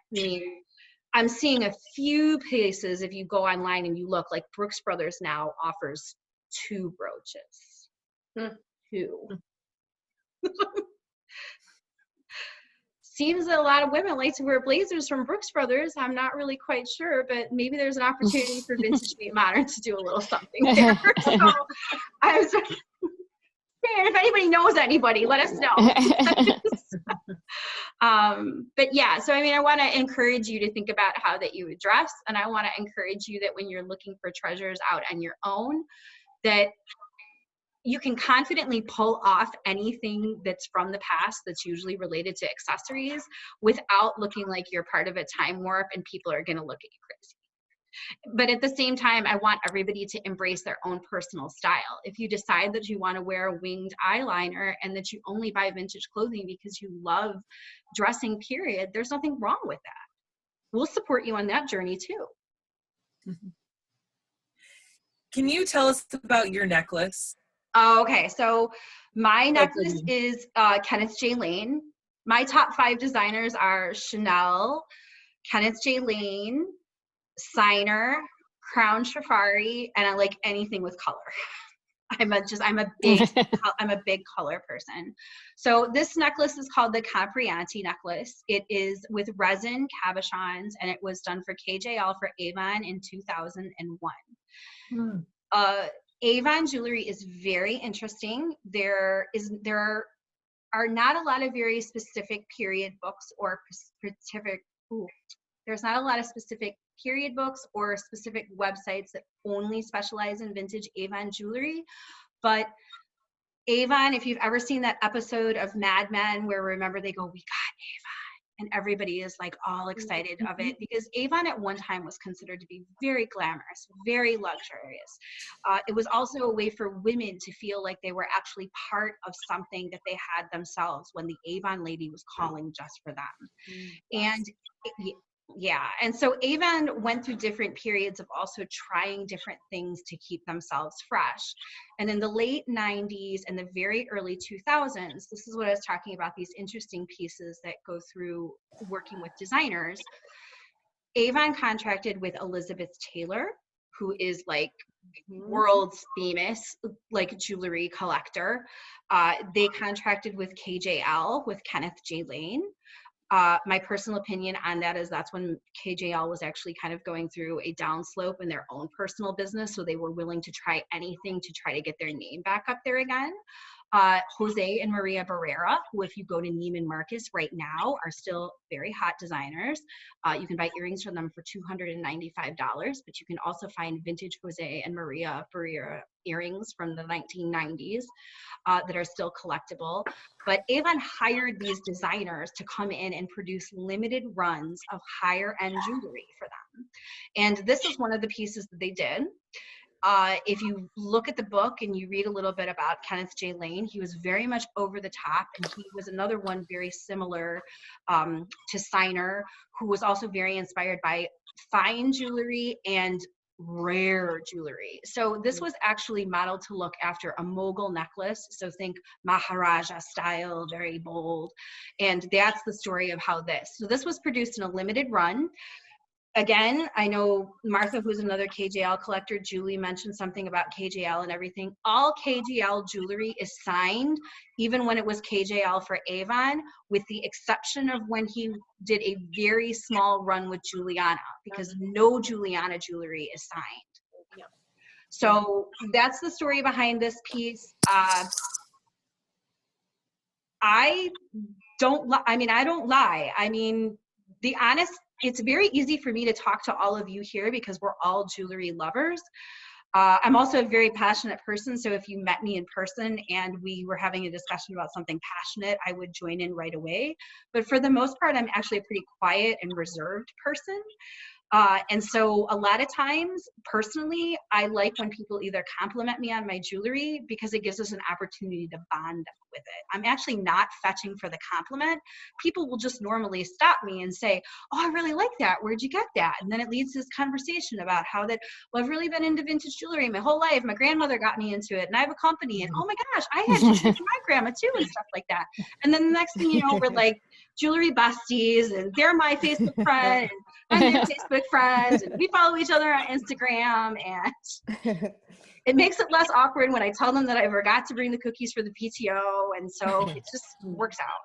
I'm seeing a few places, if you go online and you look, like Brooks Brothers now offers 2 brooches. 2. Seems that a lot of women like to wear blazers from Brooks Brothers. I'm not really quite sure, but maybe there's an opportunity for Vintage Meet Modern to do a little something there. So if anybody knows anybody, let us know. But yeah, so I mean, I want to encourage you to think about how that you would dress, and I want to encourage you that when you're looking for treasures out on your own, that you can confidently pull off anything that's from the past that's usually related to accessories without looking like you're part of a time warp and people are going to look at you crazy. But at the same time, I want everybody to embrace their own personal style. If you decide that you want to wear a winged eyeliner and that you only buy vintage clothing because you love dressing, period, there's nothing wrong with that. We'll support you on that journey too. Can you tell us about your necklace? Okay, so my necklace is Kenneth J. Lane. My top 5 designers are Chanel, Kenneth J. Lane, Signer, Crown Safari, and I like anything with color. I'm a big color person. So this necklace is called the Caprianti necklace. It is with resin cabochons, and it was done for KJL for Avon in 2001. Avon jewelry is very interesting. There are not a lot of very specific period books or specific. There's not a lot of specific period books or specific websites that only specialize in vintage Avon jewelry. But Avon, if you've ever seen that episode of Mad Men where remember they go, "We got Avon," and everybody is like all excited of it, because Avon at one time was considered to be very glamorous, very luxurious. It was also a way for women to feel like they were actually part of something that they had themselves when the Avon lady was calling just for them. And yeah, and so Avon went through different periods of also trying different things to keep themselves fresh. And in the late 90s and the very early 2000s, this is what I was talking about, these interesting pieces that go through working with designers. Avon contracted with Elizabeth Taylor, who is like world's famous like jewelry collector. They contracted with KJL, with Kenneth J. Lane. My personal opinion on that is that's when KJL was actually kind of going through a downslope in their own personal business, so they were willing to try anything to try to get their name back up there again. Jose and Maria Barrera, who if you go to Neiman Marcus right now are still very hot designers. You can buy earrings from them for $295, but you can also find vintage Jose and Maria Barrera earrings from the 1990s that are still collectible. But Avon hired these designers to come in and produce limited runs of higher end jewelry for them. And this is one of the pieces that they did. If you look at the book and you read a little bit about Kenneth J. Lane, he was very much over the top, and he was another one very similar to Signer, who was also very inspired by fine jewelry and rare jewelry. So this was actually modeled to look after a mogul necklace. So think Maharaja style, very bold. And that's the story of how this. So this was produced in a limited run. Again, I know Martha, who's another KJL collector, Julie mentioned something about KJL and everything. All KJL jewelry is signed, even when it was KJL for Avon, with the exception of when he did a very small run with Juliana, because no Juliana jewelry is signed. So that's the story behind this piece. I don't lie. I mean, the honest, it's very easy for me to talk to all of you here because we're all jewelry lovers. I'm also a very passionate person, so if you met me in person and we were having a discussion about something passionate, I would join in right away. But for the most part, I'm actually a pretty quiet and reserved person. And so a lot of times, personally, I like when people either compliment me on my jewelry because it gives us an opportunity to bond with it. I'm actually not fetching for the compliment. People will just normally stop me and say, "Oh, I really like that. Where'd you get that?" And then it leads to this conversation about how that, well, I've really been into vintage jewelry my whole life. My grandmother got me into it, and I have a company, and oh my gosh, I had jewelry for my grandma too, and stuff like that. And then the next thing you know, we're like jewelry besties, and they're my Facebook friend, and I'm their Facebook friends, and we follow each other on Instagram, and it makes it less awkward when I tell them that I forgot to bring the cookies for the PTO, and so it just works out.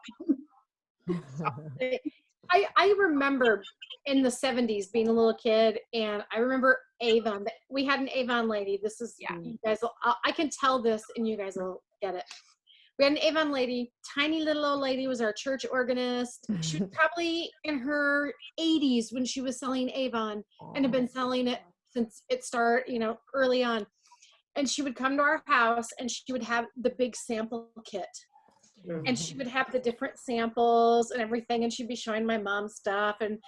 I remember in the 70s being a little kid, and I remember Avon. We had an Avon lady. This is, you guys, I can tell this and you guys will get it. We had an Avon lady, tiny little old lady, was our church organist. She was probably in her 80s when she was selling Avon and had been selling it since it started, early on. And she would come to our house and she would have the big sample kit. And she would have the different samples and everything, and she'd be showing my mom stuff. And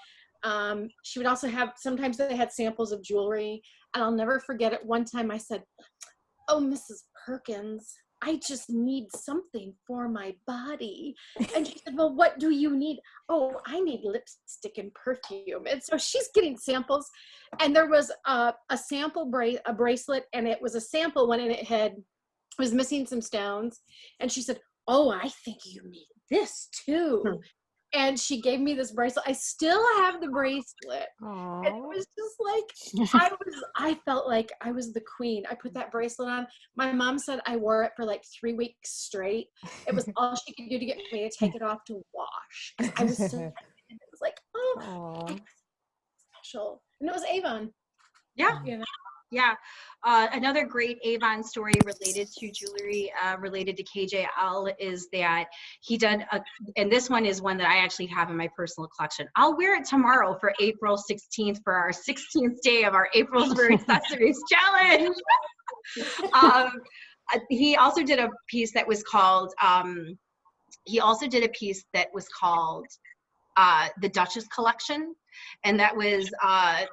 she would also have, sometimes they had samples of jewelry. And I'll never forget it. One time I said, "Oh, Mrs. Perkins, I just need something for my body." And she said, "Well, what do you need?" "Oh, I need lipstick and perfume." And so she's getting samples. And there was a sample a bracelet, and it was a sample one, and it was missing some stones. And she said, "Oh, I think you need this too." And she gave me this bracelet. I still have the bracelet. And it was just like, I felt like I was the queen. I put that bracelet on. My mom said I wore it for like 3 weeks straight. It was all she could do to get me to take it off to wash. 'Cause I was so, it was like, oh, it's special. And it was Avon. Yeah. You know? Yeah. Another great Avon story related to jewelry, related to KJL, is that he did, and this one is one that I actually have in my personal collection. I'll wear it tomorrow for April 16th for our 16th day of our April's Wear Accessories Challenge. He also did a piece that was called, the Duchess Collection, and that was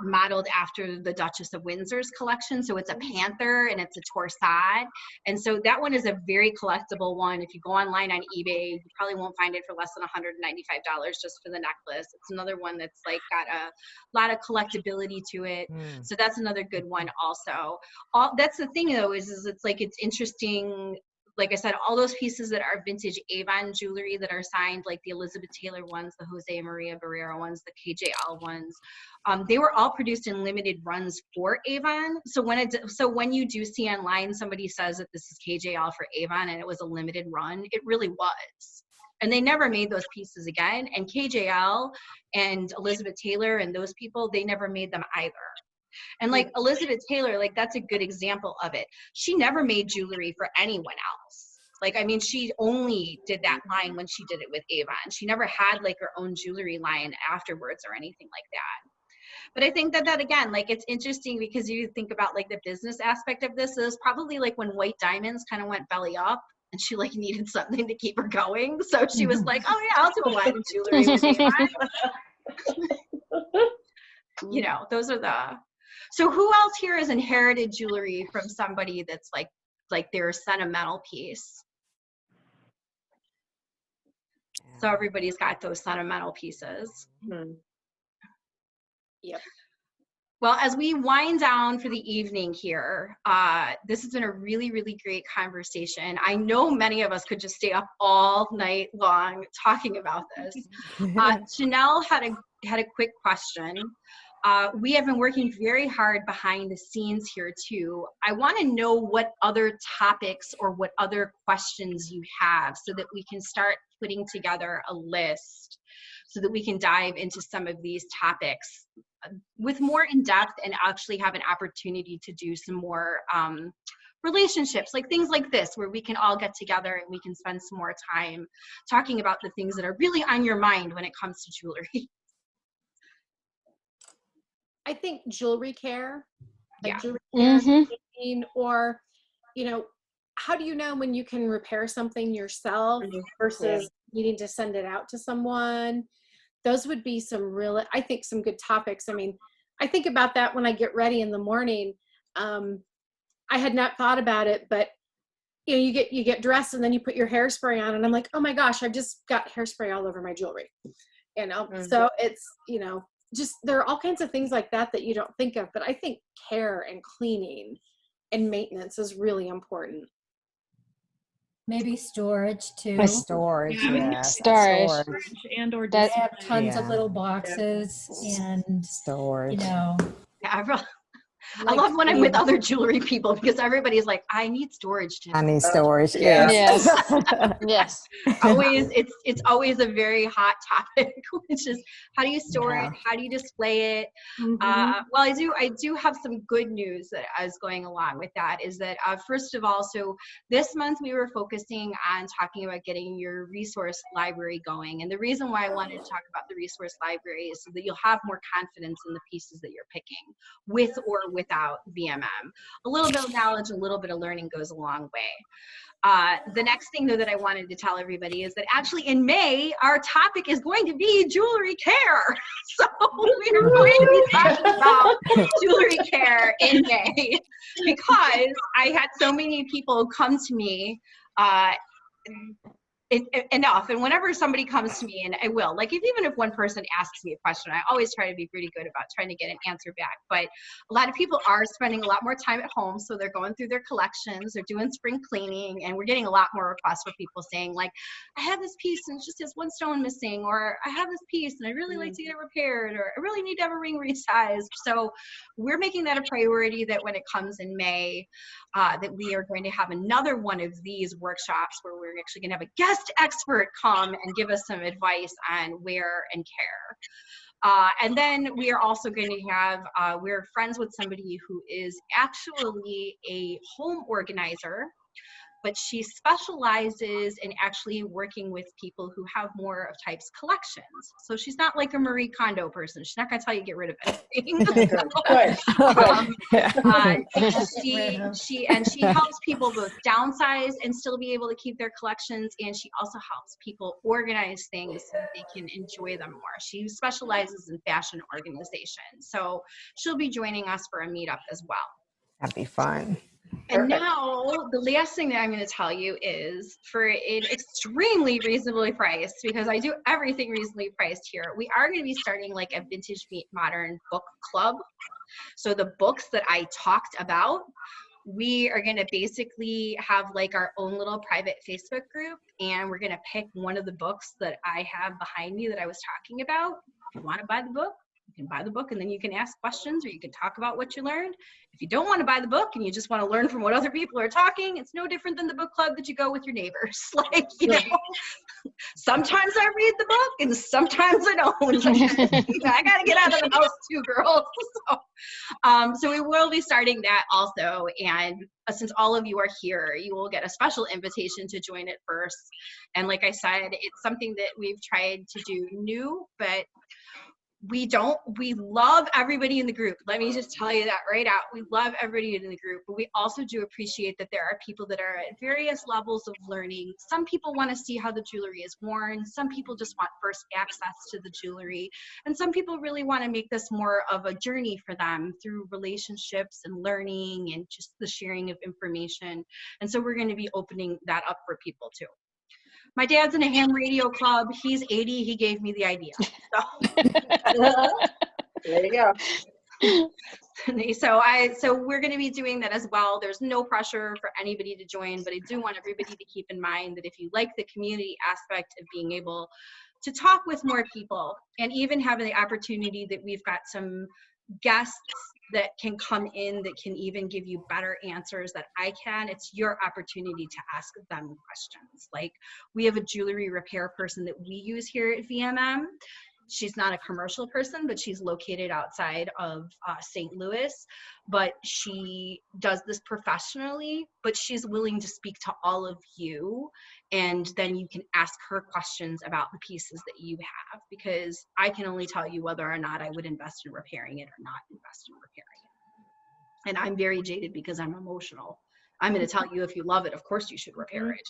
modeled after the Duchess of Windsor's collection. So it's a panther and it's a torsade, and so that one is a very collectible one. If you go online on eBay, you probably won't find it for less than $195 just for the necklace. It's another one that's like got a lot of collectability to it. So that's another good one also. That's the thing though, is it's like, it's interesting. Like I said, all those pieces that are vintage Avon jewelry that are signed, like the Elizabeth Taylor ones, the Jose Maria Barrera ones, the KJL ones, they were all produced in limited runs for Avon. So when you do see online somebody says that this is KJL for Avon and it was a limited run, it really was. And they never made those pieces again. And KJL and Elizabeth Taylor and those people, they never made them either. And like Elizabeth Taylor, like that's a good example of it. She never made jewelry for anyone else. Like, I mean, she only did that line when she did it with Avon. She never had like her own jewelry line afterwards or anything like that. But I think that again, like, it's interesting because you think about like the business aspect of this. It was probably like when White Diamonds kind of went belly up and she like needed something to keep her going. So she was like, oh yeah, I'll do a line of jewelry with Avon. You know, those are the... So who else here has inherited jewelry from somebody that's like their sentimental piece? So everybody's got those sentimental pieces. Yep. Well, as we wind down for the evening here, this has been a really, really great conversation. I know many of us could just stay up all night long talking about this. Chanel had a quick question. We have been working very hard behind the scenes here too. I want to know what other topics or what other questions you have so that we can start putting together a list so that we can dive into some of these topics with more in depth and actually have an opportunity to do some more relationships, like things like this, where we can all get together and we can spend some more time talking about the things that are really on your mind when it comes to jewelry. I think jewelry care, like Yeah. jewelry care, or, you know, how do you know when you can repair something yourself versus needing to send it out to someone? Those would be some really, I think, some good topics. I mean, I think about that when I get ready in the morning. I had not thought about it, but you know, you get dressed and then you put your hairspray on, and I'm like, oh my gosh, I just got hairspray all over my jewelry. You know, so it's, you know, just there are all kinds of things like that that you don't think of, but I think care and cleaning and maintenance is really important. Maybe storage too. Storage, Yeah, storage. And or They That- have tons of Yeah. little boxes and, storage. you know, Yeah, I love when I'm with other jewelry people because everybody's like, I need storage too. I need storage. Yes. Yes. Yes. It's always a very hot topic, which is how do you store Yeah. it? How do you display it? Well, I do have some good news that is going along with that, is that first of all, so this month we were focusing on talking about getting your resource library going. And the reason why I wanted to talk about the resource library is so that you'll have more confidence in the pieces that you're picking, with or without VMM. A little bit of knowledge, a little bit of learning goes a long way. The next thing though that I wanted to tell everybody is that actually in May, our topic is going to be jewelry care. So we're going to be talking about jewelry care in May because I had so many people come to me enough. And whenever somebody comes to me, and I will, like, even if one person asks me a question, I always try to be pretty good about trying to get an answer back. But a lot of people are spending a lot more time at home, so they're going through their collections, they're doing spring cleaning, and we're getting a lot more requests for people saying, like, I have this piece and it just has one stone missing, or I have this piece and I really like to get it repaired, or I really need to have a ring resized. So we're making that a priority, that when it comes in May, that we are going to have another one of these workshops where we're actually going to have a guest expert come and give us some advice on wear and care. And then we are also going to have, we're friends with somebody who is actually a home organizer, but she specializes in actually working with people who have more of types collections. So she's not like a Marie Kondo person. She's not going to tell you get rid of anything. She helps people both downsize and still be able to keep their collections, and she also helps people organize things so that they can enjoy them more. She specializes in fashion organization, so she'll be joining us for a meetup as well. That'd be fun. And now the last thing that I'm going to tell you is, for an extremely reasonably priced, because I do everything reasonably priced here, we are going to be starting like a Vintage Meet Modern book club. So the books that I talked about, we are going to basically have like our own little private Facebook group, and we're going to pick one of the books that I have behind me that I was talking about. If you want to buy the book, you can buy the book, and then you can ask questions, or you can talk about what you learned. If you don't want to buy the book and you just want to learn from what other people are talking, it's no different than the book club that you go with your neighbors. Like, you know, sometimes I read the book and sometimes I don't. I got to get out of the house too, girls. So we will be starting that also. And since all of you are here, you will get a special invitation to join it first. And like I said, it's something that we've tried to do new, but we love everybody in the group. Let me just tell you that right out. We love everybody in the group, but we also do appreciate that there are people that are at various levels of learning. Some people want to see how the jewelry is worn. Some people just want first access to the jewelry. And some people really want to make this more of a journey for them through relationships and learning and just the sharing of information. And so we're going to be opening that up for people too. My dad's in a ham radio club. He's 80. He gave me the idea. There you go. So we're going to be doing that as well. There's no pressure for anybody to join, but I do want everybody to keep in mind that if you like the community aspect of being able to talk with more people, and even having the opportunity that we've got some guests that can come in that can even give you better answers that I can, it's your opportunity to ask them questions. Like, we have a jewelry repair person that we use here at VMM. She's not a commercial person, but she's located outside of St. Louis, but she does this professionally, but she's willing to speak to all of you, and then you can ask her questions about the pieces that you have, because I can only tell you whether or not I would invest in repairing it or not invest in repairing it. And I'm very jaded because I'm emotional. I'm going to tell you, if you love it, of course you should repair it.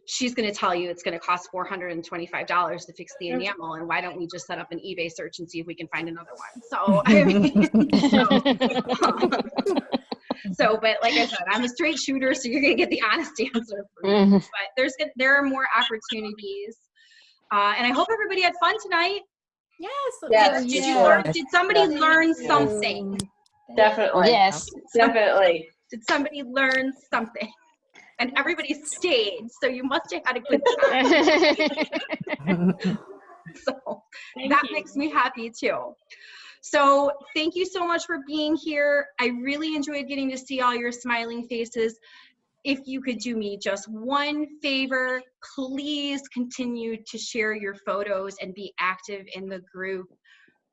She's going to tell you it's going to cost $425 to fix the enamel, and why don't we just set up an eBay search and see if we can find another one? So, I mean, but like I said, I'm a straight shooter, so you're going to get the honest answer from me. But there are more opportunities, and I hope everybody had fun tonight. Yes. Did somebody learn something? Definitely. Yes. Definitely. Did somebody learn something? And everybody stayed, so you must have had a good time. So that makes me happy too. So thank you so much for being here. I really enjoyed getting to see all your smiling faces. If you could do me just one favor, please continue to share your photos and be active in the group.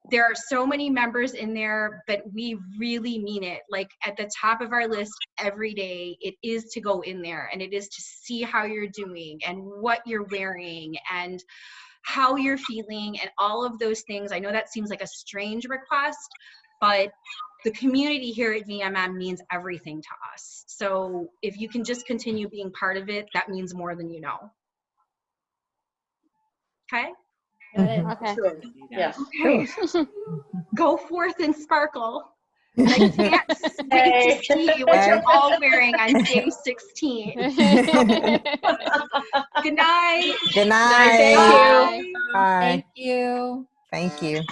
There are so many members in there, but we really mean it. Like, at the top of our list every day, it is to go in there, and it is to see how you're doing and what you're wearing and how you're feeling and all of those things. I know that seems like a strange request, but the community here at VMM means everything to us. So if you can just continue being part of it, that means more than you know. Okay? Okay. Sure. Yes. Okay. Go forth and sparkle. And I can't wait to see what you're all wearing on day 16. Good night. Good night. Thank you. Bye. Thank you. Thank you.